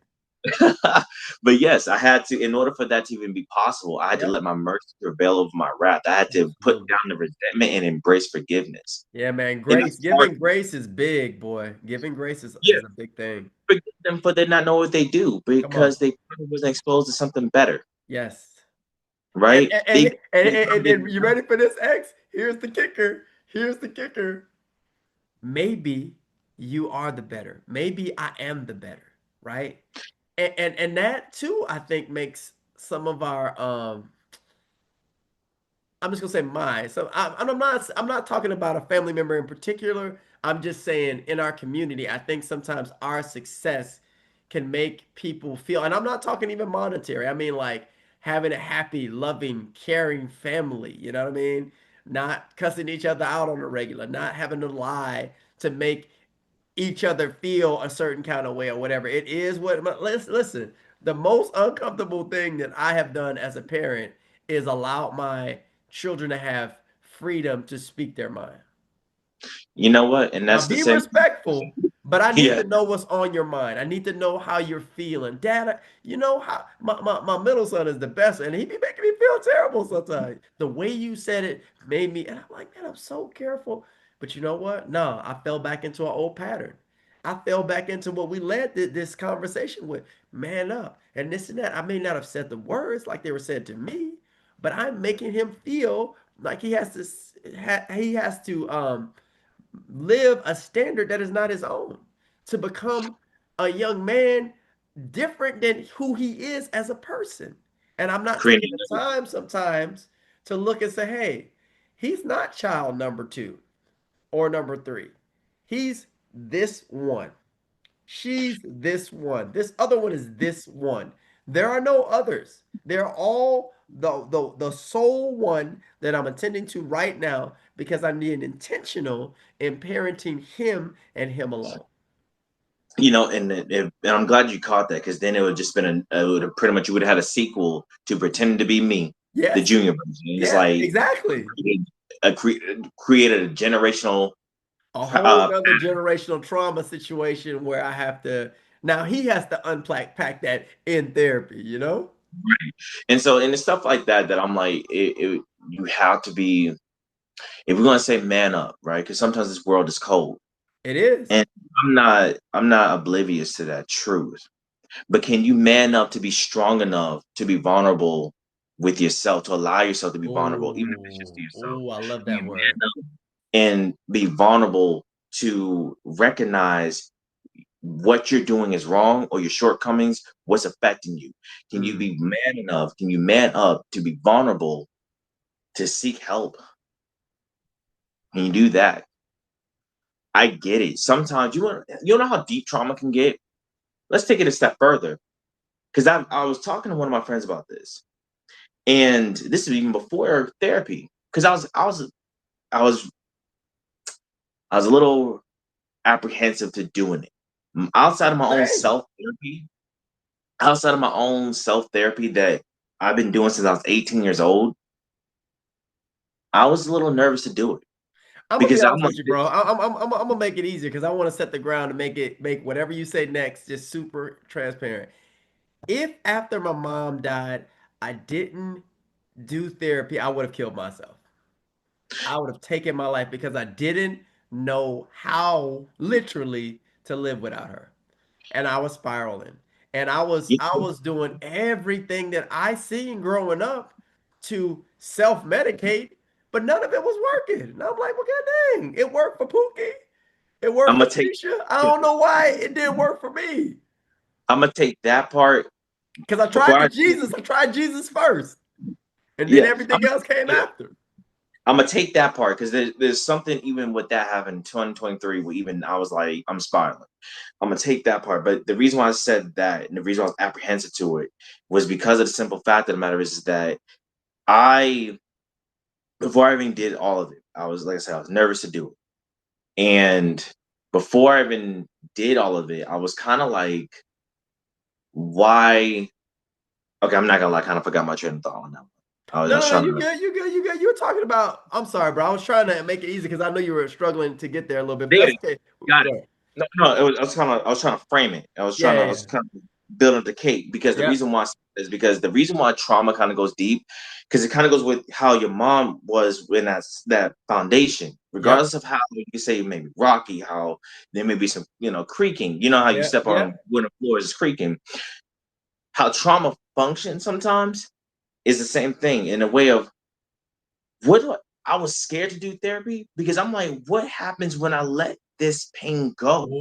But yes, I had to, in order for that to even be possible, I had to Yep. let my mercy prevail over my wrath. I had to put Absolutely. down the resentment and embrace forgiveness. Yeah, man. And that's Grace, hard. giving grace is big, boy. Giving grace Yeah, is a big thing. forgive them for they not know what they do, Come on. because they probably wasn't exposed to something better, Yes. And right? and and, They, and, they and, probably and you ready for this, X? Here's the kicker. Here's the kicker. Maybe you are the better. Maybe I am the better, right? And that too, I think makes some of our I'm just gonna say mine. So I'm not talking about a family member in particular. I'm just saying in our community, I think sometimes our success can make people feel, and I'm not talking even monetary. I mean like having a happy, loving, caring family. You know what I mean? Not cussing each other out on a regular, not having to lie to make each other feel a certain kind of way or whatever. It is what, let's listen. The most uncomfortable thing that I have done as a parent is allow my children to have freedom to speak their mind. You know what? And Now that's the be same. respectful, but I need Yeah. to know what's on your mind. I need to know how you're feeling. Dad, you know how my middle son is the best, and he be making me feel terrible sometimes. The way you said it made me, and I'm like, man, I'm so careful. But you know what? No, I fell back into an old pattern. I fell back into what we led this conversation with. Man up. And this and that. I may not have said the words like they were said to me, but I'm making him feel like he has to live a standard that is not his own, to become a young man different than who he is as a person. And I'm not taking Creating. the time sometimes to look and say, hey, he's not child number two or number three. He's this one. She's this one. This other one is this one. There are no others. They're all the sole one that I'm attending to right now because I'm being intentional in parenting him and him alone. And I'm glad you caught that, because then it would just been it would have pretty much, you would have had a sequel to Pretending to Be Me, the Yes. junior version. And it's Yeah, like exactly. created a generational A whole nother generational trauma situation where I have to now he has to unpack pack that in therapy, you know? and it's stuff like that that I'm like, you have to be, if we're gonna say man up, right? Because sometimes this world is cold, It is. and I'm not oblivious to that truth. But can you man up to be strong enough to be vulnerable with yourself, to allow yourself to be vulnerable, even if it's just to Oh, yourself? oh, I love Can that you word. man up and be vulnerable to recognize what you're doing is wrong, or your shortcomings, what's affecting you? Can you Mm. be man enough? Can you man up to be vulnerable to seek help? Can you do that? I get it. Sometimes you know how deep trauma can get. Let's take it a step further, because I was talking to one of my friends about this, and this is even before therapy, because I was I was a little apprehensive to doing it. Outside of my own Same. self therapy, outside of my own self therapy that I've been doing since I was 18 years old, I was a little nervous to do it, I'm gonna be because I'm honest like, with you, bro. I'm gonna make it easier because I want to set the ground to make whatever you say next just super transparent. If after my mom died, I didn't do therapy, I would have killed myself. I would have taken my life because I didn't know how literally to live without her. And I was spiraling. And I was doing everything that I seen growing up to self-medicate, but none of it was working. And I'm like, well, god dang, it worked for Pookie. It worked I'm for gonna take Tisha. I don't know why it didn't work for me. I'm gonna take that part Because I tried before the I. Jesus. I tried Jesus first. And then Yeah, everything else came after. I'm gonna take that part, because there's something even with that happened in 2023 where even I was like, I'm spiraling. I'm gonna take that part. But the reason why I said that, and the reason why I was apprehensive to it, was because of the simple fact of the matter is that I, before I even did all of it, I was, like I said, I was nervous to do it. And before I even did all of it, I was kind of like, why? Okay, I'm not gonna lie, I kind of forgot my train of thought on that one. I was No, just no, no, trying you to. good, you good, you good. You were talking about, I'm sorry, bro. I was trying to make it easy because I know you were struggling to get there a little bit, but There, that's okay. got it. Go ahead. No, no, I was trying to frame it. I Yeah, was kind of building the cake, because the yeah, reason why is because the reason why trauma kind of goes deep, because it kind of goes with how your mom was when that foundation, yep, regardless of how you say maybe rocky, how there may be some, creaking. You know how you yep, step on yep. when the floor is creaking. How trauma functions sometimes is the same thing, in a way of, what do I was scared to do therapy, because I'm like, what happens when I let this pain go? Do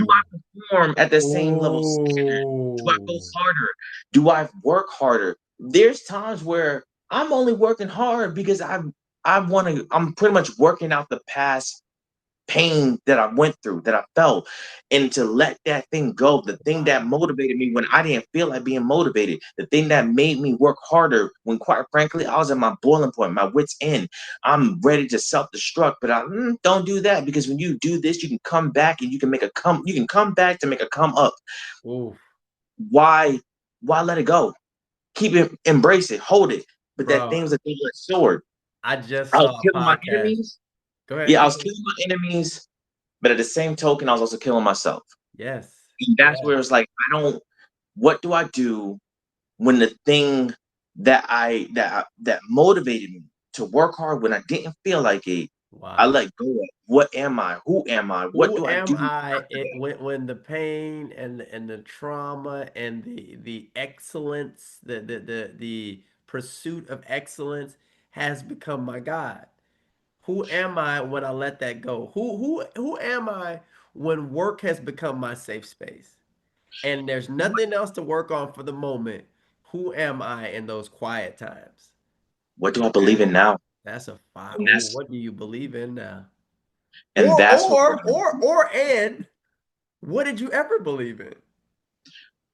Oh, I perform at the same level standard? Do I oh, go harder? Do I work harder? There's times where I'm only working hard because I'm pretty much working out the past pain that I went through, that I felt, and to let that thing go, the thing that wow. motivated me when I didn't feel like being motivated, the thing that made me work harder when, quite frankly, I was at my boiling point, my wits end. I'm ready to self-destruct, but I don't do that, because when you do this, you can come back and you can come back to make a come up. Oof, Why why let it go? Keep it, embrace it, hold it. But that bro. thing was a double-edged sword. I just I was saw a killing my podcast. enemies. Go ahead, Yeah, I keep was going. killing my enemies, but at the same token, I was also killing myself. Yes. And that's where Yes. it's like, I don't. What do I do when the thing that motivated me to work hard when I didn't feel like it, I Wow. let go of? What am I? Who am I? What Who do I am do I after that? when the pain and the trauma and the excellence, the pursuit of excellence has become my God? Who am I when I let that go? Who am I when work has become my safe space and there's nothing else to work on for the moment? Who am I in those quiet times? What do I believe That's in now? that's a fire. And Oh, that's what do you believe in now? and that's what And what did you ever believe in?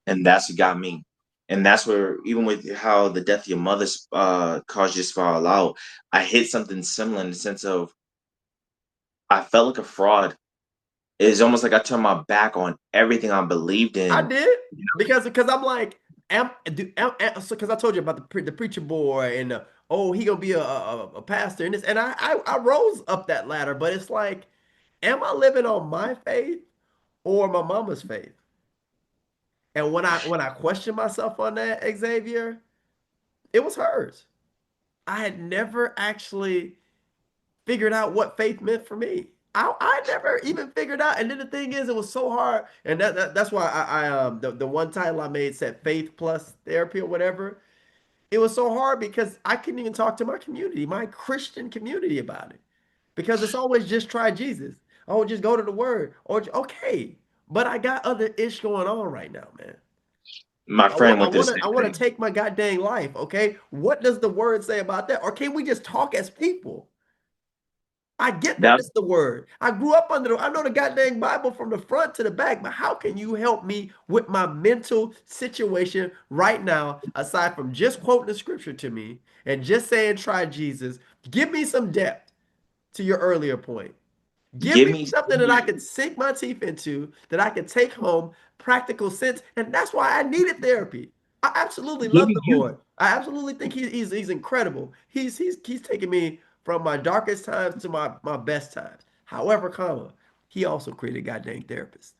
and that's what got me. And that's where, even with how the death of your mother caused you to spiral out, I hit something similar in the sense of I felt like a fraud. It's almost like I turned my back on everything I believed I in. did because I'm like, because I told you about the preacher boy and oh, he gonna be a pastor and this, and I rose up that ladder, but it's like, am I living on my faith or my mama's faith? And when I questioned myself on that, Xavier, it was hers. I had never actually figured out what faith meant for me. I never even figured out. And then the thing is, it was so hard. And that's why the one title I made said faith plus therapy or whatever. It was so hard because I couldn't even talk to my community, my Christian community about it. Because it's always just try Jesus. Oh, just go to the word. Or okay. But I got other ish going on right now, man. My I want friend I went through the want to I same want to thing. take my goddamn life, okay? What does the word say about that? Or can we just talk as people? I get that That it's the word. I grew up I know the goddamn Bible from the front to the back, but how can you help me with my mental situation right now, aside from just quoting the scripture to me and just saying try Jesus? Give me some depth to your earlier point. Give give me me something that I could sink my teeth into, that I could take home, practical sense. And that's why I needed therapy. I absolutely give love me the you. Lord. I absolutely think he's incredible. He's taken me from my darkest times to my best times. However, comma, he also created a goddamn therapist.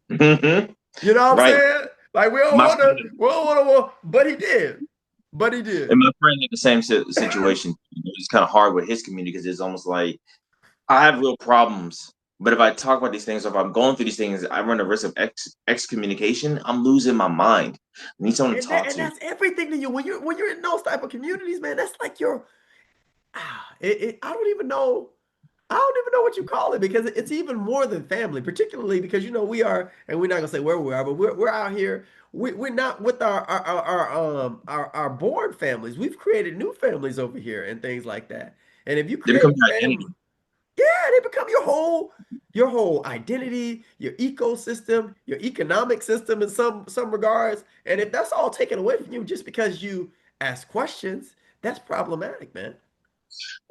You know what I'm Right. saying? Like My friend we don't wanna, but he did. But he did. and my friend had the same situation. It's kind of hard with his community because it's almost like I have real problems. But if I talk about these things, or if I'm going through these things, I run the risk of excommunication. I'm losing my mind. I need someone to talk And to. that's everything to you. When you're in those type of communities, man, that's like your I don't even know. I don't even know what you call it because it's even more than family, particularly because we are, and we're not gonna say where we are, but we're out here. We're not with our born families. We've created new families over here and things like that. And if you They create become your a family, identity. yeah, they become your whole identity, your ecosystem, your economic system in some regards. And if that's all taken away from you just because you ask questions, that's problematic, man.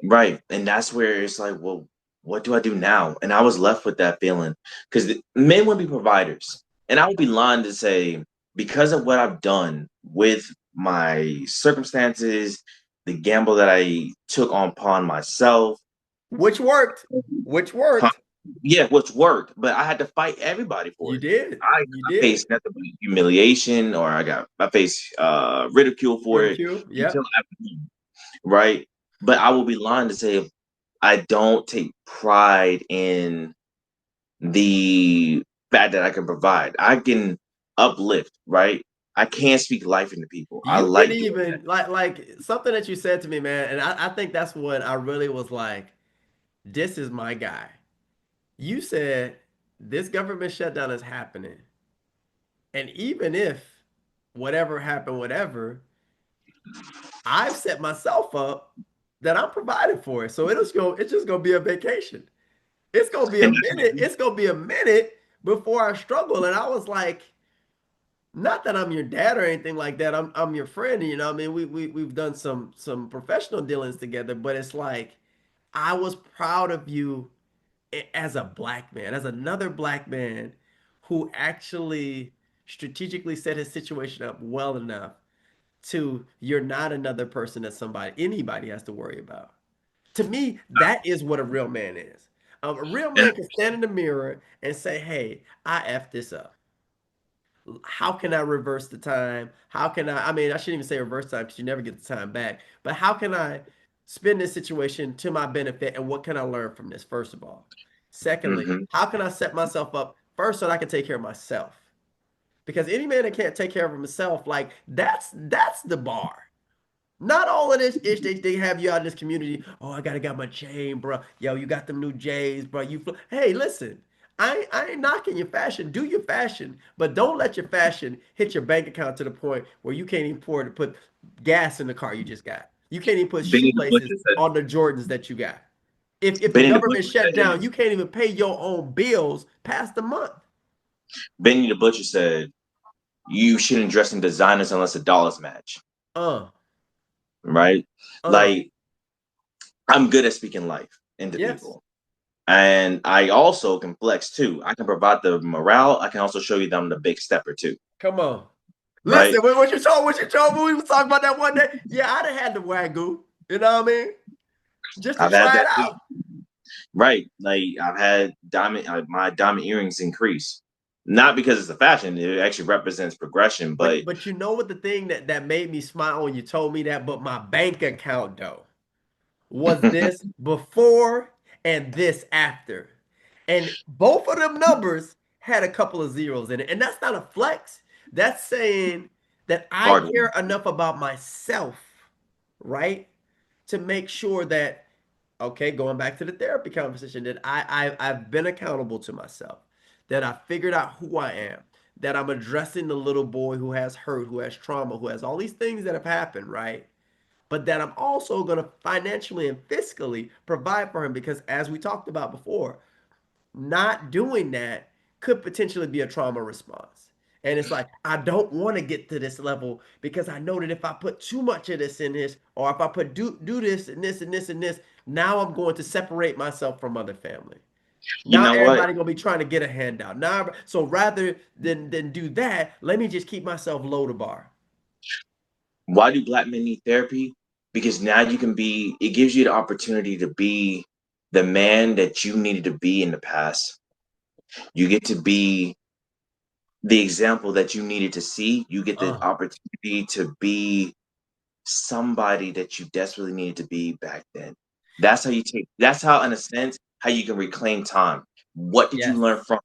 Right. And that's where it's like, well, what do I do now? And I was left with that feeling because men would be providers. And I would be lying to say, because of what I've done with my circumstances, the gamble that I took on upon myself, Which worked. Which huh, worked. yeah, which worked, but I had to fight everybody for You it. did. You I did. faced nothing but humiliation, or I faced ridicule for it Ridicule. until Yep. right. But I will be lying to say if I don't take pride in the fact that I can provide. I can uplift, right? I can speak life into people. I You didn't like doing that. even like something that you said to me, man, and I think that's what I really was like, this is my guy. You said this government shutdown is happening. And even if whatever happened, whatever, I've set myself up that I'm provided for it. So it's just gonna be a vacation. It's gonna be a And that's minute. It's gonna be a minute before I struggle. And I was like, not that I'm your dad or anything like that. I'm your friend. You know, what I mean, we've done some professional dealings together. But it's like I was proud of you as a black man, as another black man who actually strategically set his situation up well enough to you're not another person that anybody has to worry about. To me, that is what a real man is. A real And man can stand in the mirror and say, "Hey, I effed this up. How can I reverse the time? How can I mean, I shouldn't even say reverse time because you never get the time back, but how can I spin this situation to my benefit and what can I learn from this, first of all? Secondly, mhm, how can I set myself up first so that I can take care of myself? Because any man that can't take care of himself, like that's the bar. Not all of this ish they have you out in this community. Oh, I gotta got my chain, bro. Yo, you got them new J's, bro. Hey, listen, I ain't knocking your fashion. Do your fashion, but don't let your fashion hit your bank account to the point where you can't even afford to put gas in the car you just got. You can't even put Benny the shoelaces Butcher said. on the Jordans that you got. If the Benny the government Butcher shut said. down, you can't even pay your own bills past the month. Benny the Butcher said, "You shouldn't dress in designers unless the dollars match." Uh, Right? uh, Like I'm good at speaking life into yes. people. And I also can flex too. I can provide the morale. I can also show you that I'm the big stepper too. Come on. Right? Listen, what you told me we was talking about that one day. Yeah, I'd have had the wagyu. You know what I mean? Just to I've had try that it too. out. Right. Like I've had my diamond earrings increase. Not because it's a fashion, it actually represents progression, but But you know what the thing that made me smile when you told me that, but my bank account though was this before and this after. And both of them numbers had a couple of zeros in it. And that's not a flex. That's saying that I hard care one. enough about myself, right? To make sure that, okay, going back to the therapy conversation, that I've been accountable to myself, that I figured out who I am, that I'm addressing the little boy who has hurt, who has trauma, who has all these things that have happened, right? But that I'm also going to financially and fiscally provide for him because, as we talked about before, not doing that could potentially be a trauma response. And it's like, I don't want to get to this level because I know that if I put too much of this in this, or if I put do this and this and this and this, now I'm going to separate myself from other family. You Now know what? everybody gonna be trying to get a handout. Now, so rather than do that, let me just keep myself low to bar. Why do black men need therapy? Because now you can be, it gives you the opportunity to be the man that you needed to be in the past. You get to be the example that you needed to see. You get the Uh, opportunity to be somebody that you desperately needed to be back then. That's how you take, that's how, in a sense, how you can reclaim time. What did you yes. learn from,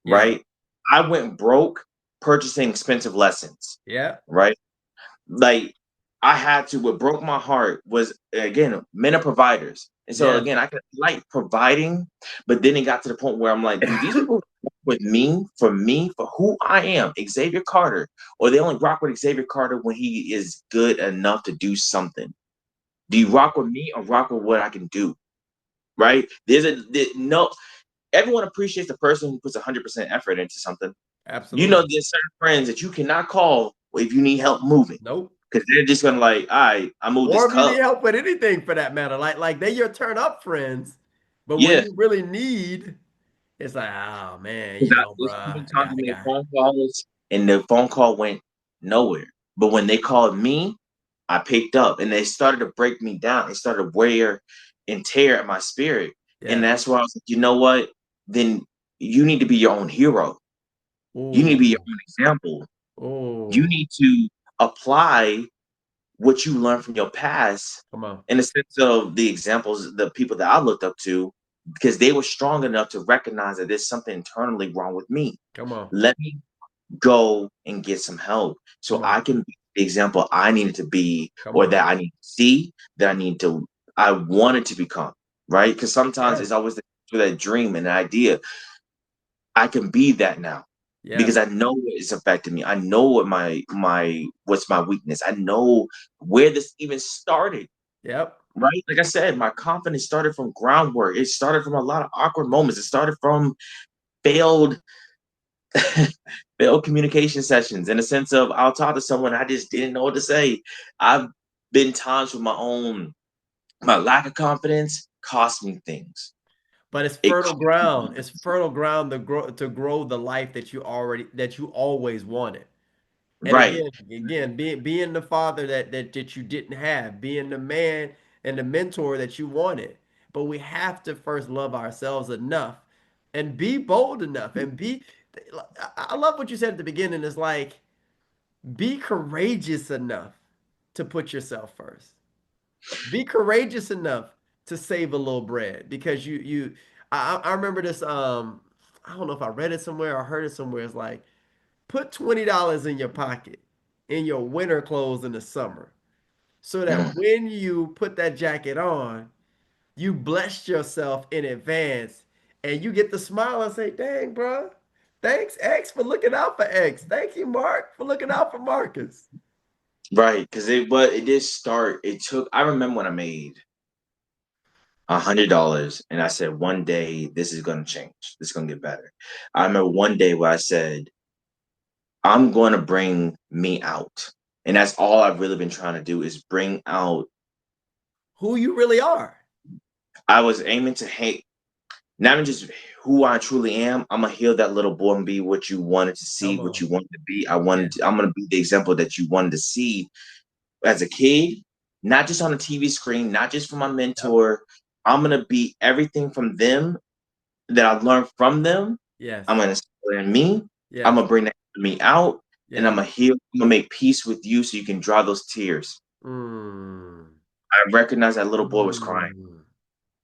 Yeah. right? I went broke purchasing expensive lessons, Yeah. right? Like I had to. What broke my heart was again, men are providers, and so Yes. again, I could like providing, but then it got to the point where I'm like, do these people rock with me, for who I am, Xavier Carter, or they only rock with Xavier Carter when he is good enough to do something? Do you rock with me or rock with what I can do? Right? No. Everyone appreciates the person who puts 100% effort into something. You know, Absolutely. there's certain friends that you cannot call if you need help moving Nope. because they're just gonna like, all right, I moved this Or if you need cup. help with anything for that matter, like they your turn up friends, but when Yeah, you really need, it's like, oh man, you 'cause know, there's bro, so many I times got, I I made got. phone calls and the phone call went nowhere. But when they called me, I picked up and they started to break me down. They started to wear and tear at my spirit. And Yeah. that's why I was like, you know what? Then you need to be your own hero. You need to be your Oh, own example. You oh, need to apply what you learned from your past come on, in the sense of the examples, the people that I looked up to, because they were strong enough to recognize that there's something internally wrong with me. come on, Let me go and get some help so come on, I can be the example I needed to be, come or on. that I need to see, that I wanted to become, right? Because sometimes Yes, it's always for that dream and idea. I can be that now because yes, I know what is affecting me. I know what what's my weakness. I know where this even started. yep. Right? Like I said, my confidence started from groundwork. It started from a lot of awkward moments. It started from failed failed communication sessions in the sense of I'll talk to someone I just didn't know what to say. I've been times with my lack of confidence cost me things. But it's It fertile cost me ground. It's fertile ground to grow the life that you always wanted. And right. again, being the father that you didn't have, being the man and the mentor that you wanted. But we have to first love ourselves enough and be bold enough and be. I love what you said at the beginning. Is like be courageous enough to put yourself first. Be courageous enough to save a little bread because I remember this I don't know if I read it somewhere or heard it somewhere. It's like put $20 in your pocket in your winter clothes in the summer so that Mm. when you put that jacket on, you blessed yourself in advance and you get to smile and say, dang, bro, thanks, X, for looking out for X. Thank you, Mark, for looking out for Marcus. Right, because it did start. It took. I remember when I made $100, and I said one day this is going to change. This is going to get better. I remember one day where I said I'm going to bring me out, and that's all I've really been trying to do is bring out. Who you really are. I was aiming to hate not even just who I truly am. I'm gonna heal that little boy and be what you wanted to see, Come what on. you wanted to be. Yeah. I'm gonna be the example that you wanted to see as a kid, not just on a TV screen, not just from my Yep. mentor. I'm gonna be everything from them that I learned from them. I'm Yes. gonna instill in me. I'm Yes. gonna bring that in me out, and I'm Yes. gonna heal. I'm gonna make peace with you, so you can dry those tears. Mm. I recognized that little boy was crying, Mm.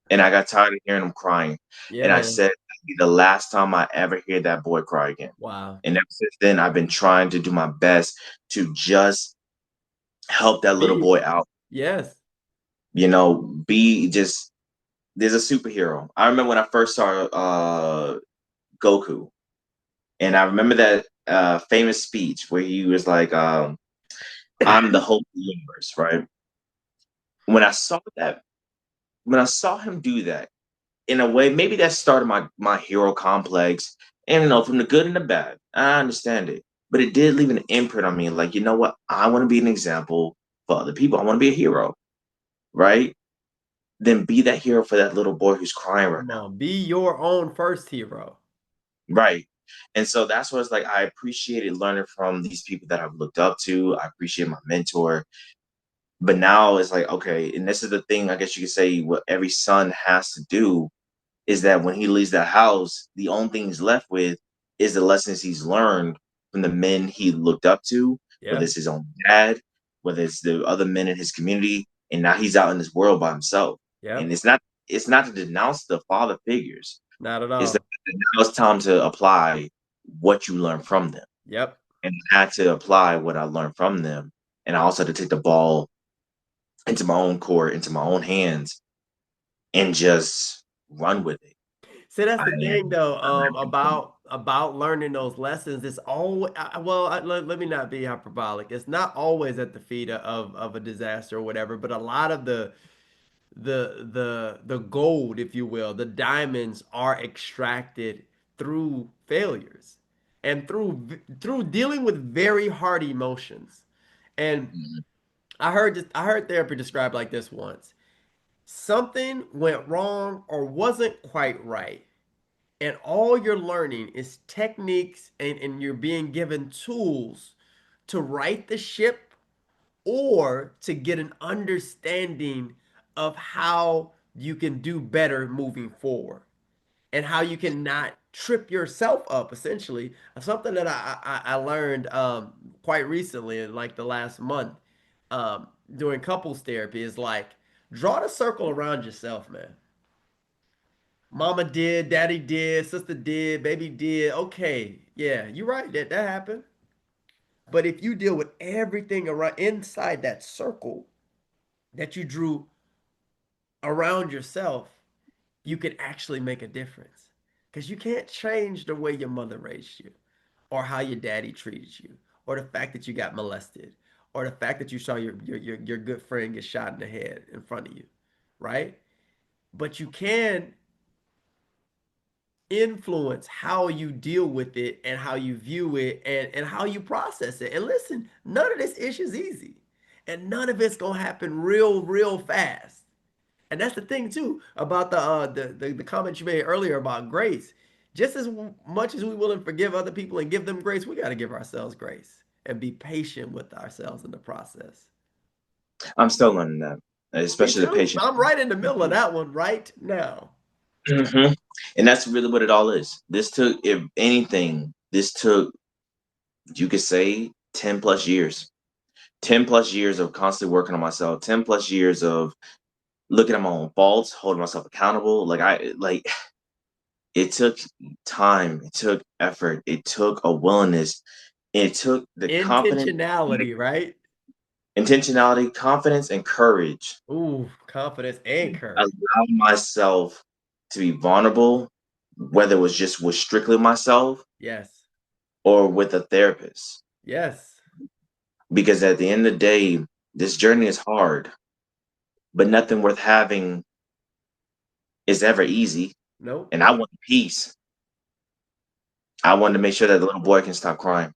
and I got tired of hearing him crying. Yeah, And I man. said, "That'll be the last time I ever hear that boy cry again." Wow. And ever since then, I've been trying to do my best to just help that little Be. boy out. Yes. Be just there's a superhero. I remember when I first saw Goku, and I remember that famous speech where he was like, "I'm the hope of the universe." Right? When I saw that, when I saw him do that, in a way, maybe that started my hero complex. And from the good and the bad, I understand it, but it did leave an imprint on me. Like, you know what? I want to be an example for other people. I want to be a hero, right? Then be that hero for that little boy who's crying right Come now. on. Be your own first hero. Right. And so that's what it's like. I appreciated learning from these people that I've looked up to. I appreciate my mentor. But now it's like, okay, and this is the thing, I guess you could say, what every son has to do is that when he leaves that house, the only thing he's left with is the lessons he's learned from the men he looked up to, whether Yep. it's his own dad, whether it's the other men in his community, and now he's out in this world by himself. And Yep. it's not to denounce the father figures. Not at It's that all. now it's time to apply what you learn from them. Yep. And I had to apply what I learned from them. And I also had to take the ball into my own court, into my own hands, and just run with it. See, that's I the thing though, am. about learning those lessons. It's always well, let me not be hyperbolic. It's not always at the feet of a disaster or whatever, but a lot of the gold, if you will, the diamonds are extracted through failures and through dealing with very hard emotions. And I heard therapy described like this once. Something went wrong or wasn't quite right. And all you're learning is techniques and you're being given tools to right the ship or to get an understanding of how you can do better moving forward and how you can not trip yourself up essentially. Something that I learned quite recently in like the last month doing couples therapy is like draw the circle around yourself, man. Mama did, daddy did, sister did, baby did. Okay, yeah, you're right. That happened. But if you deal with everything around inside that circle that you drew around yourself, you can actually make a difference. Because you can't change the way your mother raised you, or how your daddy treated you, or the fact that you got molested, or the fact that you saw your good friend get shot in the head in front of you, right? But you can influence how you deal with it and how you view it and how you process it. And listen, none of this issue is easy. And none of it's gonna happen real fast. And that's the thing too about the comment you made earlier about grace. Just as much as we willing to forgive other people and give them grace, we got to give ourselves grace and be patient with ourselves in the process. I'm still learning that. Me especially the too. patient. I'm right in the middle of that one right now. Mhm. And that's really what it all is. This took, if anything, this took, you could say, 10 plus years. 10 plus years of constantly working on myself, 10 plus years of looking at my own faults, holding myself accountable. It took time, it took effort, it took a willingness, it took the confidence, Intentionality, right? intentionality, confidence, and courage. Ooh, confidence and courage. Allow myself to be vulnerable, whether it was just with strictly myself Yes. or with a therapist. Yes. Because at the end of the day, this journey is hard, but nothing worth having is ever easy. Nope. And I want peace. I wanted to make sure that the little boy can stop crying.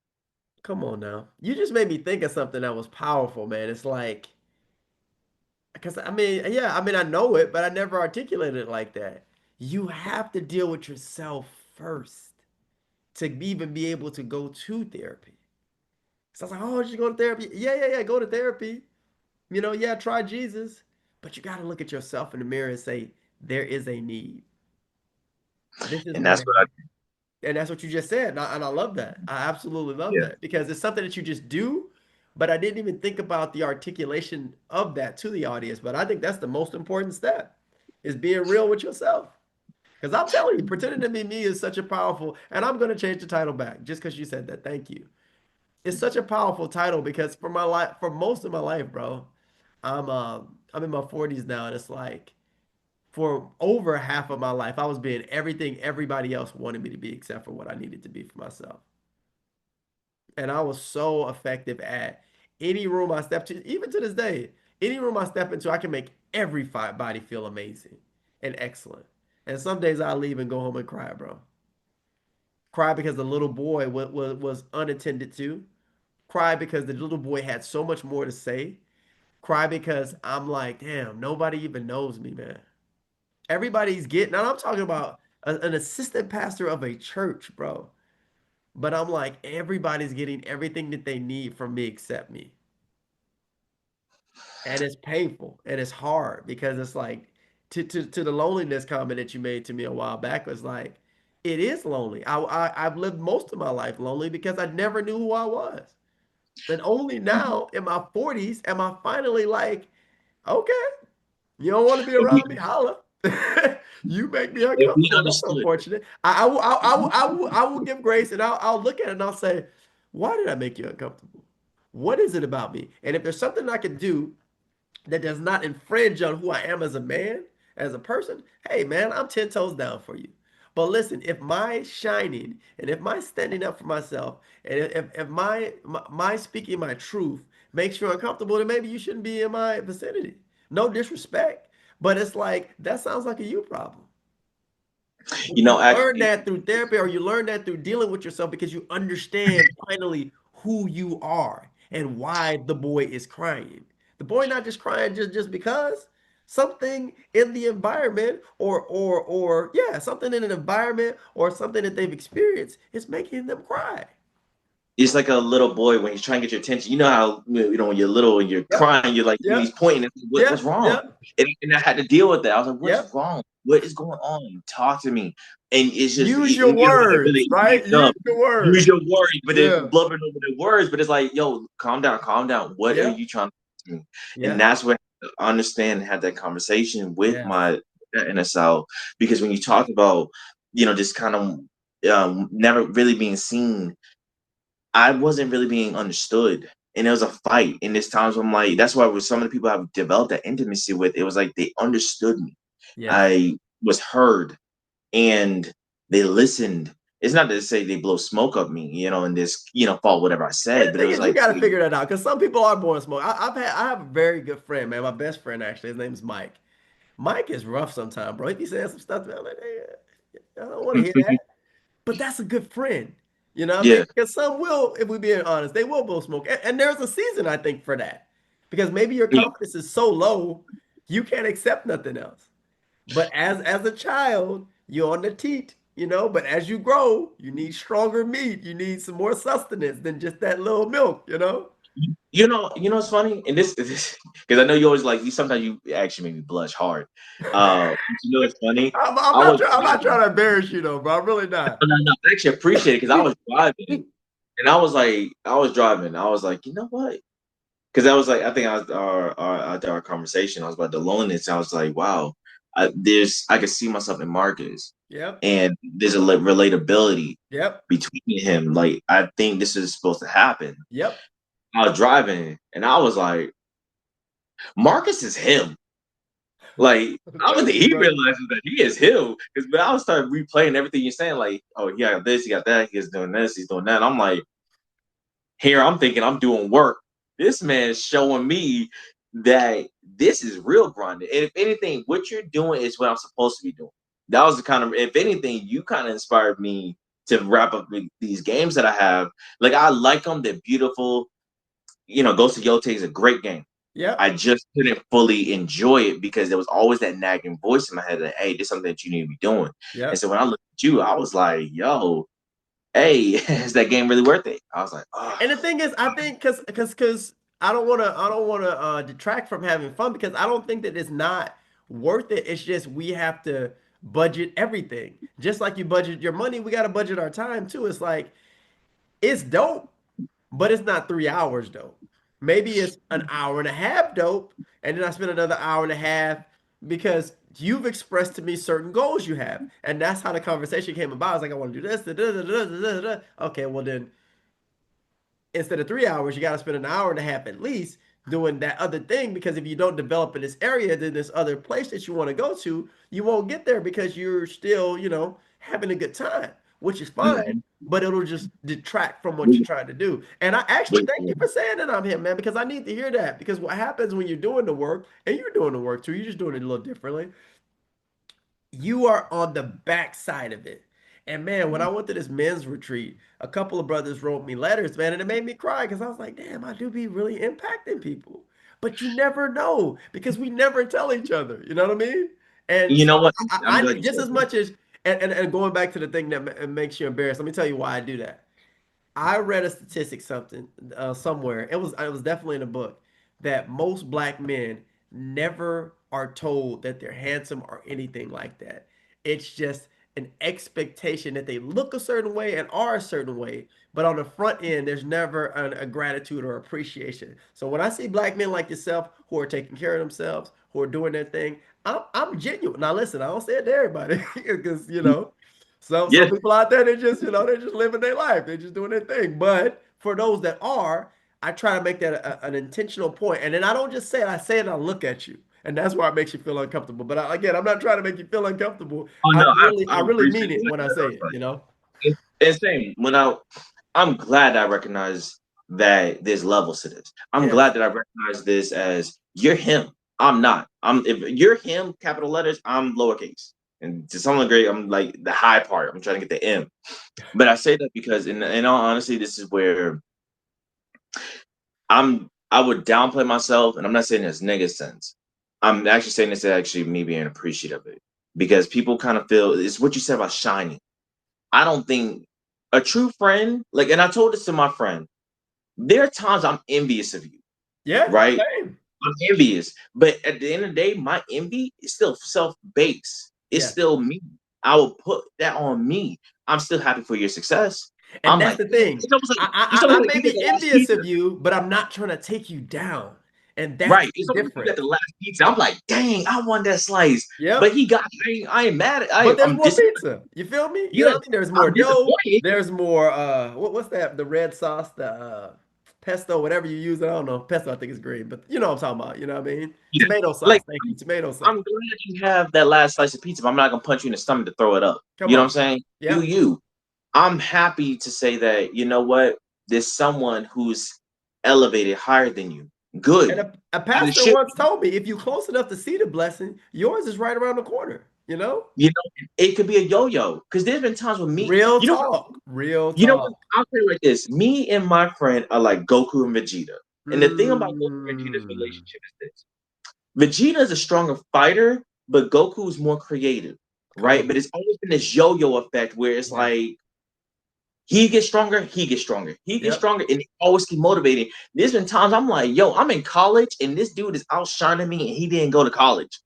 Come on now. You just made me think of something that was powerful, man. It's like, because I mean, yeah, I mean, I know it, but I never articulated it like that. You have to deal with yourself first to even be able to go to therapy. So I was like, oh, you should go to therapy. Yeah, yeah, yeah, go to therapy. Yeah, try Jesus. But you got to look at yourself in the mirror and say, there is a need. This is And what that's I what I, And that's what you just said. And I love that. I absolutely love yeah. that because it's something that you just do, but I didn't even think about the articulation of that to the audience. But I think that's the most important step is being real with yourself. Because I'm telling you, pretending to be me is such a powerful, and I'm going to change the title back just because you said that. Thank you. It's such a powerful title because for my life, for most of my life, bro, I'm in my 40s now, and it's like for over half of my life, I was being everything everybody else wanted me to be, except for what I needed to be for myself. And I was so effective at any room I step to, even to this day, any room I step into, I can make every body feel amazing and excellent. And some days I leave and go home and cry, bro. Cry because the little boy was unattended to. Cry because the little boy had so much more to say. Cry because I'm like, damn, nobody even knows me, man. Everybody's getting, now I'm talking about an assistant pastor of a church, bro. But I'm like, everybody's getting everything that they need from me except me. And it's painful and it's hard because it's like to the loneliness comment that you made to me a while back was like, it is lonely. I've lived most of my life lonely because I never knew who I was. And only now in my 40s am I finally like, okay, you don't want to be If we, around me, holla. You make me if we uncomfortable. That's understood, unfortunate. I will give grace and I'll look at it and I'll say, why did I make you uncomfortable? What is it about me? And if there's something I can do that does not infringe on who I am as a man, as a person, hey man, I'm 10 toes down for you. But listen, if my shining and if my standing up for myself and if my speaking my truth makes you uncomfortable, then maybe you shouldn't be in my vicinity. No disrespect, but it's like that sounds like a you problem. But you learn actually, that through therapy or you learn that through dealing with yourself because you understand finally who you are and why the boy is crying. The boy not just crying just because something in the environment or yeah, something in an environment or something that they've experienced is making them cry. it's like a little boy when he's trying to get your attention. You know how when you're little and you're Yep. crying, you're like he's Yep. pointing. It's like, what's Yep. wrong? Yep. And I had to deal with that. I was like, what is Yep. wrong? What is going on? Talk to me. And it's just Use your you know how to words, really right? ease Use up. your Use words. your words, but then Yeah. blubbering over the words. But it's like, yo, calm down, calm down. What are Yeah. you trying to do to me? And Yeah. that's when I understand and had that conversation with Yes. my inner self. Because when you talk about, just kind of never really being seen, I wasn't really being understood. And it was a fight. And there's times when I'm like, that's why with some of the people I've developed that intimacy with, it was like they understood me. Yes. I was heard and they listened. It's not to say they blow smoke up me, and this, fault whatever I And said, the but it thing was is, you like, got to figure that out because some people are born smoke. I have a very good friend, man. My best friend actually. His name is Mike. Mike is rough sometimes, bro. He be saying some stuff to me. I'm like, hey, I don't want to hear that. But that's a good friend. You know what I mean? yeah, Because some will, if we're being honest, they will blow smoke. And there's a season, I think, for that. Because maybe your confidence is so low, you can't accept nothing else. But as a child, you're on the teat, but as you grow, you need stronger meat. You need some more sustenance than just that little milk. You know what's funny? And this because I know you always like you. Sometimes you actually make me blush hard. You know what's funny? I'm I not was trying. I'm not driving. trying to embarrass you though, bro. I'm really not. No, no, I actually appreciate it because I was driving and I was like, I was driving. I was like, you know what? Because I was like, I think I was after our conversation, I was about the loneliness. I was like, wow, I could see myself in Marcus, Yep. and there's a relatability Yep. between him. Like, I think this is supposed to happen. Yep. I was driving, and I was like, Marcus is him. Like, I don't Thank think you, he brother. realizes that he is him. Because when I was starting replaying everything you're saying, like, oh, he got this, he got that, he's doing this, he's doing that. I'm like, here I'm thinking I'm doing work. This man is showing me that this is real grinding. And if anything, what you're doing is what I'm supposed to be doing. That was the kind of, if anything, you kind of inspired me to wrap up these games that I have. Like, I like them, they're beautiful. Ghost of Yote is a great game. Yep. I just couldn't fully enjoy it because there was always that nagging voice in my head that, hey, this is something that you need to be doing. And Yep. so when I looked at you, I was like, yo, hey, is that game really worth it? I was like, oh. And the thing is, I think because I don't want to detract from having fun because I don't think that it's not worth it. It's just we have to budget everything. Just like you budget your money, we got to budget our time too. It's like it's dope, but it's not 3 hours dope. Maybe it's an hour and a half dope, and then I spend another hour and a half because you've expressed to me certain goals you have, and that's how the conversation came about. I was like, I want to do this. Da, da, da, da, da, da, da. Okay, well then instead of 3 hours, you got to spend an hour and a half at least doing that other thing because if you don't develop in this area, then this other place that you want to go to, you won't get there because you're still, having a good time, which is fine, Mhm. but it'll just detract from what you're trying to do. And I actually Wait, thank you for saying that I'm him, man, because I need to hear that because what happens when you're doing the work and you're doing the work too, you're just doing it a little differently you are on the backside of it. And man, when I went to this men's retreat, a couple of brothers wrote me letters, man, and it made me cry because I was like, damn, I do be really impacting people. But you never know because we never tell each other. You know what I mean? And you so know what? I'm I glad you just said as that. much as and going back to the thing that makes you embarrassed, let me tell you why I do that. I read a statistic something somewhere. It was definitely in a book that most black men never are told that they're handsome or anything like that. It's just an expectation that they look a certain way and are a certain way, but on the front end, there's never a gratitude or appreciation. So when I see black men like yourself who are taking care of themselves, who are doing their thing, I'm genuine. Now listen, I don't say it to everybody because some Yeah, people out there they're just living their life. They're just doing their thing. But for those that are, I try to make that an intentional point. And then I don't just say it, I say it and I look at you. And that's why it makes you feel uncomfortable. But again, I'm not trying to make you feel uncomfortable. oh I no, really I I really mean appreciate it it. when I say it. And same when I'm glad I recognize that there's levels to this. I'm Yes. glad that I recognize this as you're him. I'm not. If you're him, capital letters, I'm lowercase. And to some degree, I'm like the high part. I'm trying to get the M. But I say that because in all honesty, this is where I would downplay myself, and I'm not saying this negative sense. I'm actually saying this as actually me being appreciative of it. Because people kind of feel it's what you said about shining. I don't think a true friend, like, and I told this to my friend, there are times I'm envious of you, Yeah, right? same. I'm envious, but at the end of the day, my envy is still self-based. It's Yes. still me. I will put that on me. I'm still happy for your success. And I'm that's like, the dang, thing. like it's almost I like may you got be the last envious pizza. of you, but I'm not trying to take you down. And that's Right. the It's almost like you got difference. the last pizza. I'm like, dang, I want that slice. But Yep. he got I ain't mad at But there's I'm more disappointed. pizza. You feel me? You know Yes, what I mean? There's more I'm dough. disappointed. There's more what's that? The red sauce, the pesto, whatever you use. I don't know. Pesto, I think is green, but you know what I'm talking about. You know what I mean? Yeah. Tomato Like sauce. Thank you. Tomato I'm sauce. glad you have that last slice of pizza, but I'm not gonna punch you in the stomach to throw it up. Come You know what I'm on. saying? Do Yep. you? I'm happy to say that, you know what? There's someone who's elevated higher than you. And Good. a And it pastor should once told me, if you're close enough to see the blessing, yours is right around the corner. You know? you know, it could be a yo-yo. Because there's been times with me, Real talk. Real you know what? talk. I'll say it like this. Me and my friend are like Goku and Vegeta. And the thing about Goku and Vegeta's Mm, relationship is this. Vegeta is a stronger fighter, but Goku is more creative, come right? on. But it's always been this yo-yo effect where it's Yes. like He gets stronger, he gets stronger, he gets Yep. stronger, and they always keep motivating. There's been times I'm like, yo, I'm in college, and this dude is outshining me, and he didn't go to college.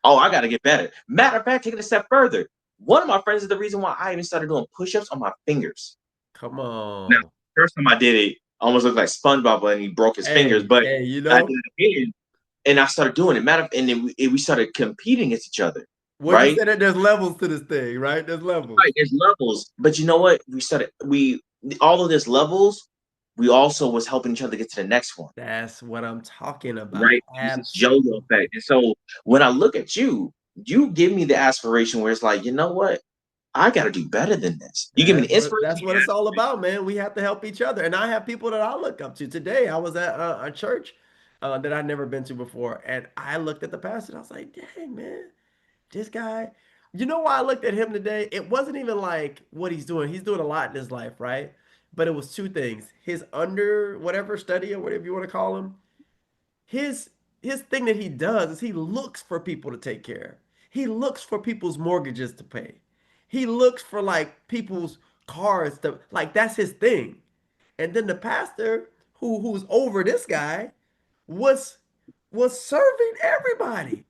Oh, I got to get better. Matter of fact, take it a step further. One of my friends is the reason why I even started doing push-ups on my fingers. Come Now, on. first time I did it, almost looked like SpongeBob when he broke his fingers, Hey, but hey, I did it again, and I started doing it. And then we started competing against each other, what you right? said that there's levels to this thing, right? There's Right. levels. There's levels, but you know what? We although there's levels, we also was helping each other get to the next one, That's what I'm talking about. right? It's this yo-yo Absolutely. effect. And so when I look at you, you give me the aspiration where it's like, you know what? I got to do better than this. You give me the inspiration, That's what it's all about, man. We have to help each other. And I have people that I look up to. Today, I was at a church that I'd never been to before, and I looked at the pastor and I was like, "Dang, man, this guy." You know why I looked at him today? It wasn't even like what he's doing. He's doing a lot in his life, right? But it was two things: his under whatever study or whatever you want to call him, his thing that he does is he looks for people to take care of. He looks for people's mortgages to pay. He looks for like people's cars to like that's his thing. And then the pastor who's over this guy was serving everybody.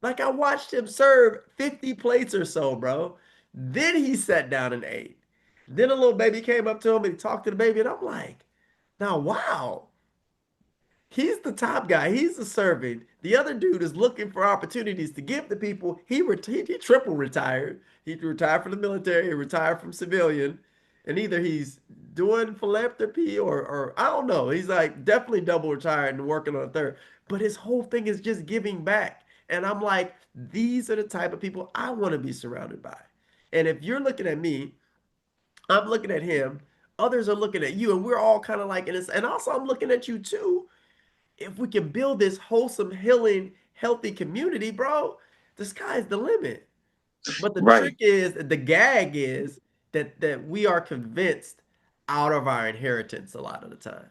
Like I watched him serve 50 plates or so, bro. Then he sat down and ate. Then a little baby came up to him and he talked to the baby and I'm like, now wow. He's the top guy. He's the servant. The other dude is looking for opportunities to give to people. He triple retired. He retired from the military, he retired from civilian, and either he's doing philanthropy or I don't know. He's like definitely double retired and working on a third. But his whole thing is just giving back. And I'm like, these are the type of people I want to be surrounded by. And if you're looking at me, I'm looking at him. Others are looking at you, and we're all kind of like in this. And also, I'm looking at you too if we can build this wholesome, healing, healthy community, bro, the sky's the limit. But the right? trick is, the gag is that we are convinced out of our inheritance a lot of the time.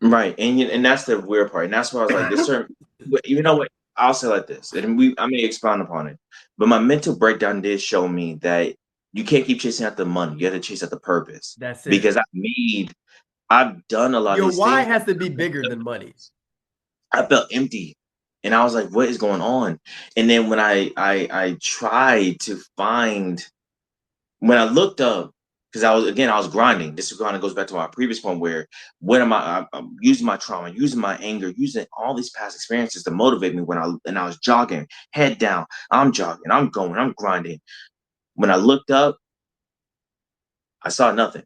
Right, and that's the weird part, and that's why I was like, this certain, you know what? I'll say like this, and I may expound upon it, but my mental breakdown did show me that you can't keep chasing after money. You have to chase after purpose That's it. because I've done a lot of Your these why things. has to be bigger than money. I felt empty, and I was like, what is going on? And then when I tried to find when I looked up, because I was grinding. This kind of goes back to my previous point where when am I'm using my trauma, using my anger, using all these past experiences to motivate me I was jogging, head down, I'm jogging, I'm going, I'm grinding. When I looked up, I saw nothing.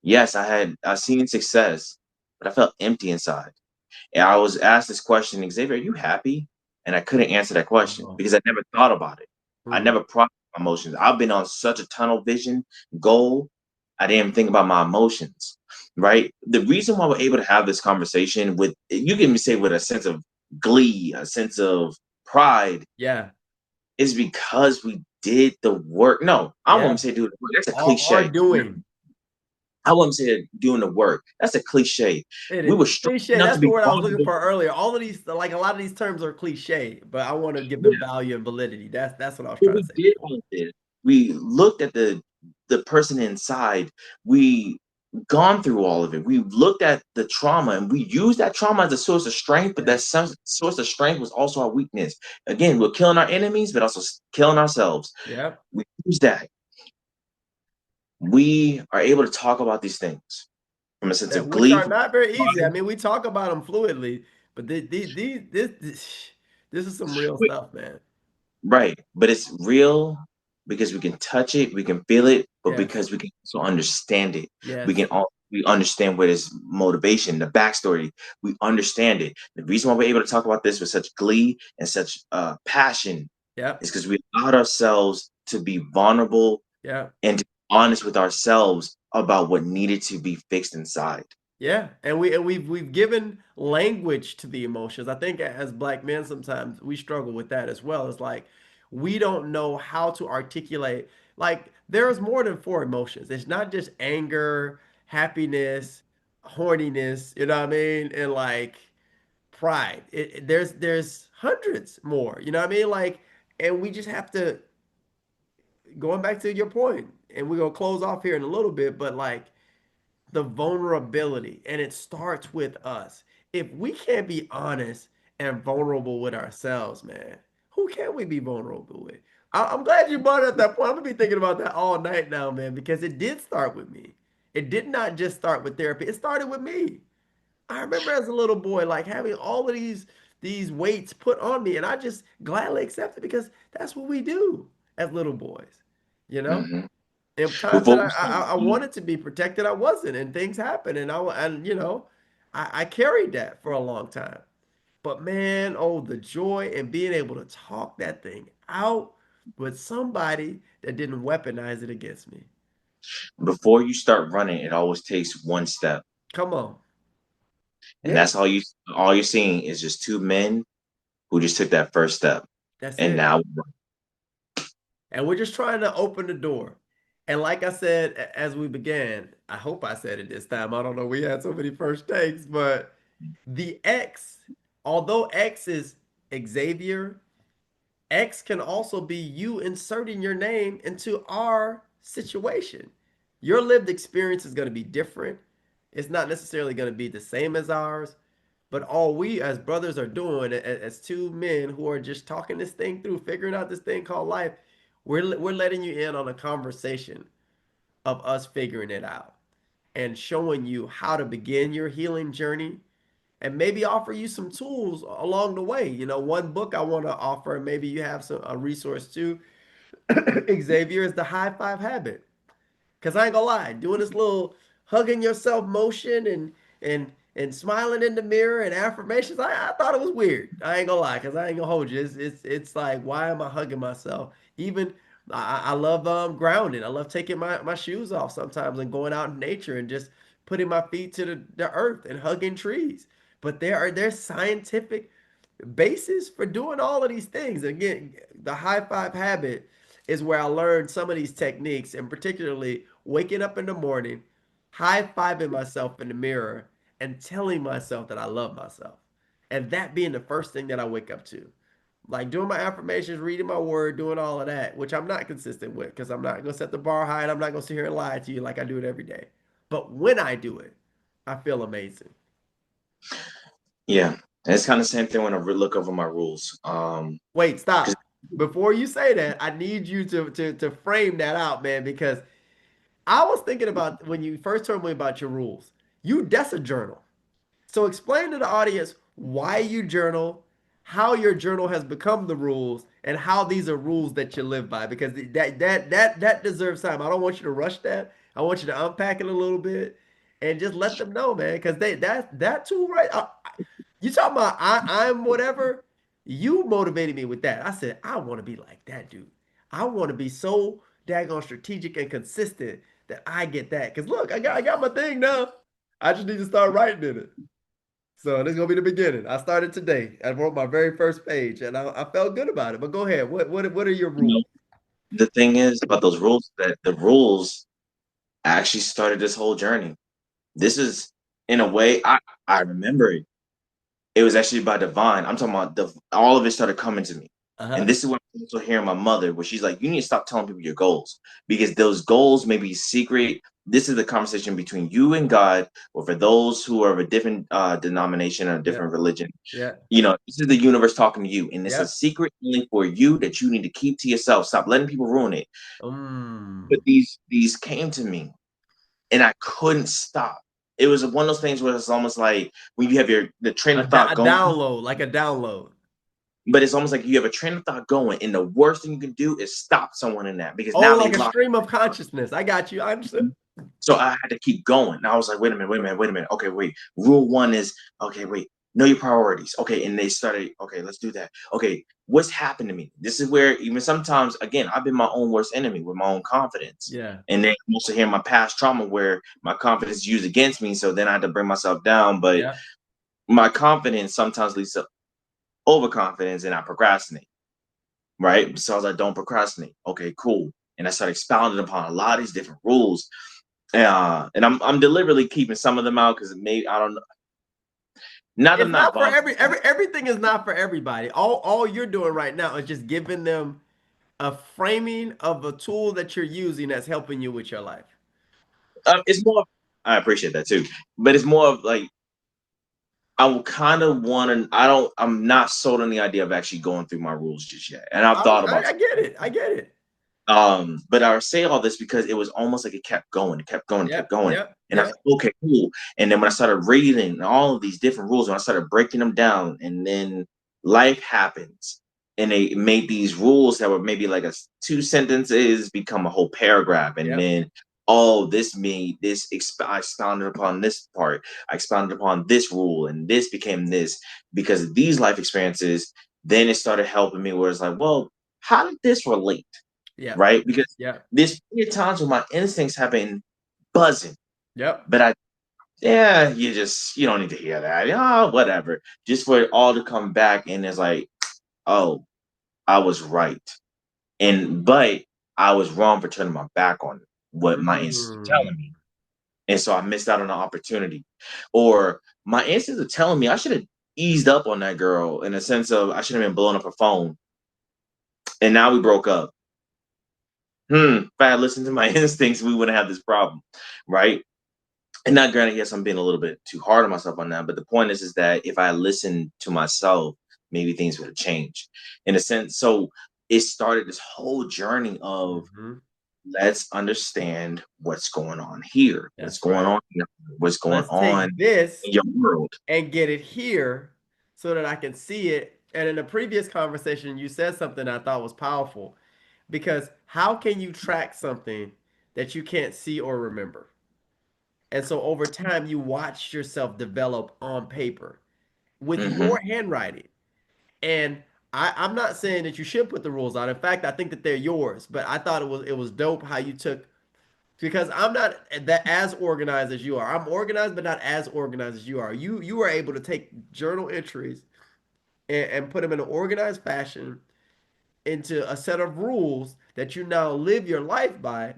Yes, I seen success, but I felt empty inside. And I was asked this question, Xavier, are you happy? And I couldn't answer that question Uh-huh. because I never thought about it. I Mm. never processed my emotions. I've been on such a tunnel vision goal. I didn't even think about my emotions, right? The reason why we're able to have this conversation with, you can say with a sense of glee, a sense of pride, Yeah, is because we did the work. No, I yeah. won't say do the work. That's a Are cliche. doing. I wouldn't say doing the work. That's a cliche. It We were is strong cliche. enough to That's the be word I was looking vulnerable. for earlier. All of these, like a lot of these terms are cliche, but I want to give them Yeah, value and validity. That's what I was but trying to we say did before. all of this. We looked at the person inside. We gone through all of it. We looked at the trauma and we used that trauma as a source of strength, but Yeah. that source of strength was also our weakness. Again, we're killing our enemies, but also killing ourselves. Yeah. We use that. We are able to talk about these things from a sense of Which glee, are from not very easy. I pride. mean, we talk about them fluidly, but this is some real stuff, man. Right. But it's real because we can touch it, we can feel it, but Yes, because we can also understand it. yes, We understand what is motivation, the backstory. We understand it. The reason why we're able to talk about this with such glee and such passion yep, is because we allowed ourselves to be vulnerable yeah, and to be honest with ourselves about what needed to be fixed inside. yeah. And we've given language to the emotions. I think as black men, sometimes we struggle with that as well. It's like we don't know how to articulate. Like there's more than four emotions. It's not just anger, happiness, horniness. You know what I mean? And like pride. There's hundreds more. You know what I mean? Like, and we just have to going back to your point, and we're gonna close off here in a little bit, but like the vulnerability, and it starts with us. If we can't be honest and vulnerable with ourselves, man, who can we be vulnerable with? I'm glad you brought up that point. I'm gonna be thinking about that all night now, man, because it did start with me. It did not just start with therapy. It started with me. I remember as a little boy, like having all of these weights put on me, and I just gladly accepted because that's what we do as little boys, you know. Hmm. In times that Before I, we start, I I wanted to be protected, I wasn't, and things happened, and I carried that for a long time. But man, oh, the joy in being able to talk that thing out with somebody that didn't weaponize it against me. before you start running, it always takes one step, Come on, and yeah, that's all you're seeing is just two men who just took that first step, that's and it. now And we're just trying to open the door. And like I said, as we began, I hope I said it this time. I don't know. We had so many first takes, but the X, although X is Xavier, X can also be you inserting your name into our situation. Your lived experience is going to be different. It's not necessarily going to be the same as ours, but all we as brothers are doing, as two men who are just talking this thing through, figuring out this thing called life, we're letting you in on a conversation of us figuring it out and showing you how to begin your healing journey and maybe offer you some tools along the way. One book I want to offer, and maybe you have a resource too, Xavier, is the high five habit. Cause I ain't gonna lie, doing this little hugging yourself motion and smiling in the mirror and affirmations, I thought it was weird. I ain't gonna lie, cause I ain't gonna hold you. It's like, why am I hugging myself? Even I love grounding. I love taking my shoes off sometimes and going out in nature and just putting my feet to the earth and hugging trees. But there's scientific basis for doing all of these things. Again, the high five habit is where I learned some of these techniques, and particularly waking up in the morning, high fiving myself in the mirror, and telling myself that I love myself. And that being the first thing that I wake up to. Like doing my affirmations, reading my word, doing all of that, which I'm not consistent with because I'm not going to set the bar high and I'm not going to sit here and lie to you like I do it every day. But when I do it, I feel amazing. yeah, and it's kind of the same thing when I look over my rules. Wait, Because stop. Before you say that, I need you to frame that out, man, because I was thinking about when you first told me about your rules. That's a journal. So explain to the audience why you journal, how your journal has become the rules, and how these are rules that you live by. Because that deserves time. I don't want you to rush that. I want you to unpack it a little bit and just let them know, man. Because that too, right? You talking about I'm whatever? You motivated me with that. I said I want to be like that dude. I want to be so daggone strategic and consistent that I get that. Cause look, I got my thing now. I just need to start writing in it. So this is gonna be the beginning. I started today. I wrote my very first page, and I felt good about it. But go ahead. What are your you know, rules? the thing is about those rules that the rules actually started this whole journey. This is in a way I remember it. It was actually by divine. I'm talking about all of it started coming to me. And Uh-huh. this is what I'm also hearing my mother, where she's like, you need to stop telling people your goals because those goals may be secret. This is the conversation between you and God, or for those who are of a different denomination or a Yeah. different religion. Yeah. This is the universe talking to you, and it's a Yeah. secret only for you that you need to keep to yourself. Stop letting people ruin it. But Mm. these came to me, and I couldn't stop. It was one of those things where it's almost like when you have the train of thought A going, download, like a download. but it's almost like you have a train of thought going, and the worst thing you can do is stop someone in that because Oh, now they like a lock. stream of consciousness. I got you. I understood. So I had to keep going. And I was like, wait a minute, wait a minute, wait a minute. Okay, wait. Rule one is okay, wait, know your priorities. Okay, and they started, okay, let's do that. Okay, what's happened to me? This is where even sometimes, again, I've been my own worst enemy with my own confidence. Yeah. And then I'm also hearing my past trauma where my confidence is used against me. So then I had to bring myself down. But Yeah. my confidence sometimes leads to overconfidence and I procrastinate. Right. So I was like, don't procrastinate. Okay, cool. And I started expounding upon a lot of these different rules. And I'm deliberately keeping some of them out because maybe I don't know. Not that It's I'm not not for vulnerable. everything is not for everybody. All you're doing right now is just giving them a framing of a tool that you're using that's helping you with your life. It's more. I appreciate that too, but it's more of like I will kind of want to. I don't. I'm not sold on the idea of actually going through my rules just yet, and I've thought about. I get it. I get it. But I say all this because it was almost like it kept going, it kept going, it kept Yep. going. Yep. And I was Yep. like, okay, cool. And then when I started reading all of these different rules, when I started breaking them down, and then life happens, and they made these rules that were maybe like two sentences become a whole paragraph, and Yep. then oh, this made this I expounded upon this part, I expounded upon this rule, and this became this because of these life experiences. Then it started helping me, where it's like, well, how did this relate? Yep. Right? Because Yep. there's plenty of times when my instincts have been buzzing, Yep. but you don't need to hear that. Oh, whatever. Just for it all to come back and it's like, oh, I was right. But I was wrong for turning my back on what my instincts were Mm. telling me. And so I missed out on an opportunity. Or my instincts are telling me I should have eased up on that girl in a sense of I should have been blowing up her phone. And now we broke up. If I had listened to my instincts, we wouldn't have this problem, right? And not granted, yes, I'm being a little bit too hard on myself on that, but the point is that if I listened to myself, maybe things would have changed in a sense. So it started this whole journey of Hmm. let's understand what's going on here, what's That's going right. on here, what's going Let's on take this in your world. and get it here so that I can see it. And in the previous conversation, you said something I thought was powerful because how can you track something that you can't see or remember? And so over time, you watch yourself develop on paper with Hmm. your handwriting. And I'm not saying that you should put the rules out. In fact, I think that they're yours. But I thought it was dope how you took because I'm not that as organized as you are. I'm organized, but not as organized as you are. You are able to take journal entries and put them in an organized fashion into a set of rules that you now live your life by.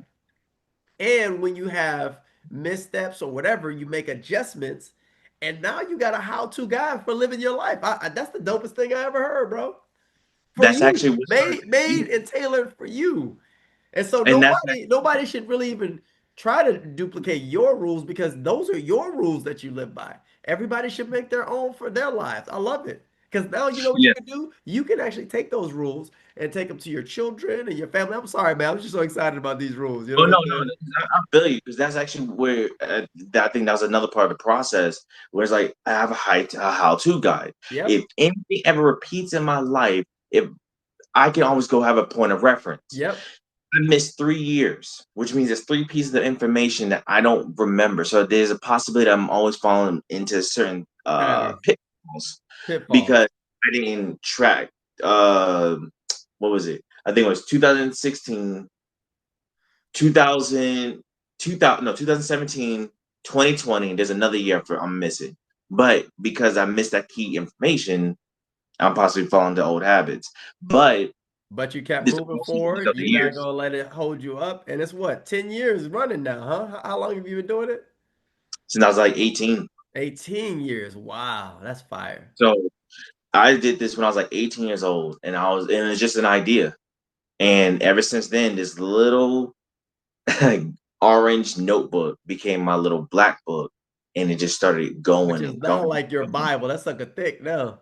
And when you have missteps or whatever, you make adjustments. And now you got a how-to guide for living your life. That's the dopest thing I ever heard, bro. For That's you, actually what started made and tailored for you. And so and that's nobody should really even try to duplicate your rules because those are your rules that you live by. Everybody should make their own for their lives. I love it. Because now you know what you yeah. can do? You can actually take those rules and take them to your children and your family. I'm sorry, man. I'm just so excited about these rules. You know Oh what no, I'm no, saying? I feel you because that's actually where I think that was another part of the process where it's like I have a how-to guide. Yep. If anything ever repeats in my life, if I can always go have a point of reference. Yep. I missed 3 years, which means there's three pieces of information that I don't remember. So there's a possibility that I'm always falling into certain Patterns, pitfalls pitfalls. because I didn't track. Uh, what was it? I think it was 2016 2000, 2000, no, 2017, 2020. There's another year for I'm missing. But because I missed that key information, I'm possibly falling to old habits. But But you kept there's moving also forward. other You're not years gonna let it hold you up. And it's what, 10 years running now, huh? How long have you been doing it? since I was like 18. 18 years. Wow, that's fire. So I did this when I was like 18 years old, and it's just an idea. And ever since then, this little orange notebook became my little black book, and it just started Which going is and now going. like your Bible. That's like a thick now.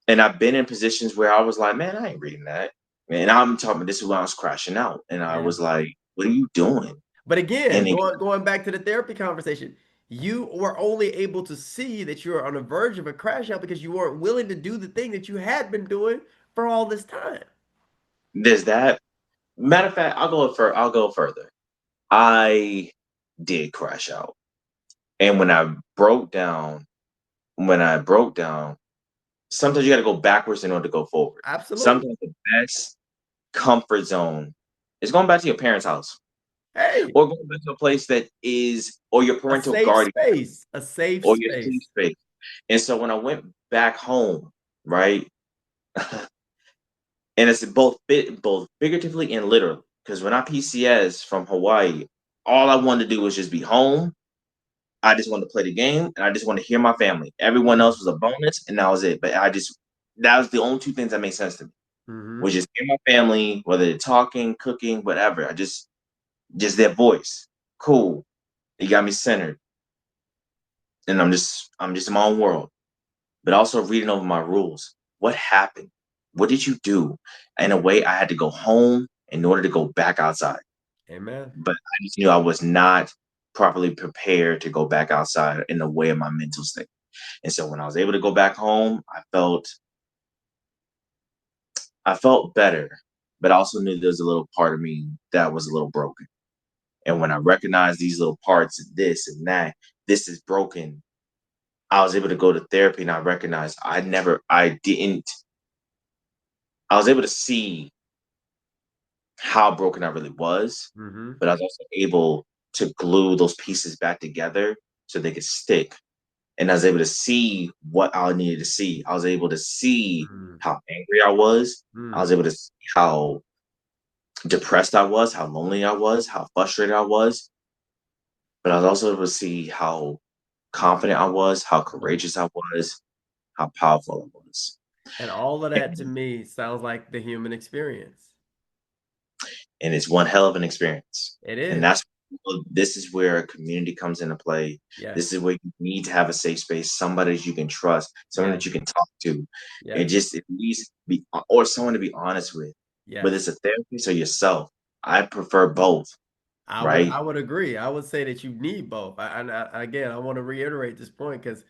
And I've been in positions where I was like, man, I ain't reading that. And I'm talking, this is when I was crashing out. And I Yeah. was like, what are you doing? But And again, it, going back to the therapy conversation, you were only able to see that you were on the verge of a crash out because you weren't willing to do the thing that you had been doing for all this time. there's that. Matter of fact, I'll go further. I did crash out. And when I broke down, sometimes you got to go backwards in order to go forward. Absolutely. Sometimes the best comfort zone is going back to your parents' house Hey, or going back to a place that is, or your a parental safe guardian space, a safe or your safe space. space. And so when I went back home, right, and it's both figuratively and literally, because when I PCS from Hawaii, all I wanted to do was just be home. I just wanted to play the game, and I just wanted to hear my family. Everyone Mm. else was a bonus, and that was it. But that was the only two things that made sense to me. Mm-hmm. Which is me and my family, whether they're talking, cooking, whatever. I just their voice. Cool. They got me centered. And I'm just in my own world. But also reading over my rules. What happened? What did you do? In a way, I had to go home in order to go back outside. Amen. But I just knew I was not properly prepared to go back outside in the way of my mental state. And so when I was able to go back home, I felt better, but I also knew there was a little part of me that was a little broken. And when I recognized these little parts, this and that, this is broken, I was able to go to therapy and I recognized I was able to see how broken I really was, Mm-hmm. but I was also able to glue those pieces back together so they could stick. And I was able to see what I needed to see. I was able to see Mm-hmm. how angry I was. I Mm. was able to see how depressed I was, how lonely I was, how frustrated I was. But I was also able to see how confident I was, how Mm. courageous I was, how powerful I was. And all of that to And, me sounds like the human experience. and it's one hell of an experience. It And is. this is where a community comes into play. This Yes. is where you need to have a safe space, somebody that you can trust, someone that Yes. you can talk to, and Yes. just at least be, or someone to be honest with, whether Yes. it's a therapist or yourself. I prefer both, I right? would agree. I would say that you need both. Again, I want to reiterate this point because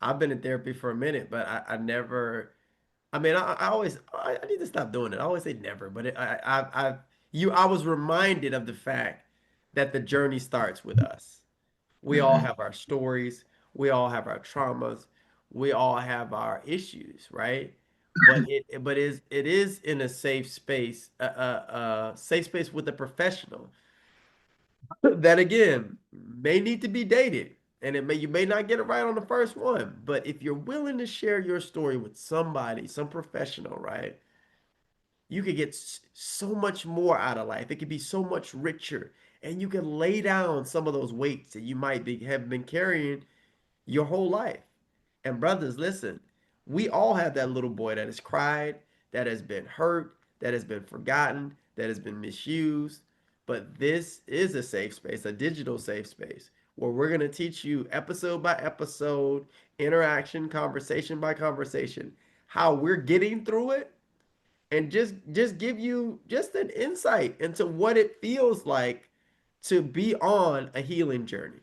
I've been in therapy for a minute, but I never. I mean, I need to stop doing it. I always say never, but I was reminded of the fact that the journey starts with us. We all Hmm. have our stories. We all have our traumas. We all have our issues, right? But it is in a safe space, safe space with a professional that again may need to be dated, and you may not get it right on the first one. But if you're willing to share your story with somebody, some professional, right? You could get so much more out of life. It could be so much richer, and you can lay down some of those weights that you might have been carrying your whole life. And brothers, listen, we all have that little boy that has cried, that has been hurt, that has been forgotten, that has been misused. But this is a safe space, a digital safe space, where we're going to teach you episode by episode, interaction, conversation by conversation, how we're getting through it, and just give you just an insight into what it feels like to be on a healing journey.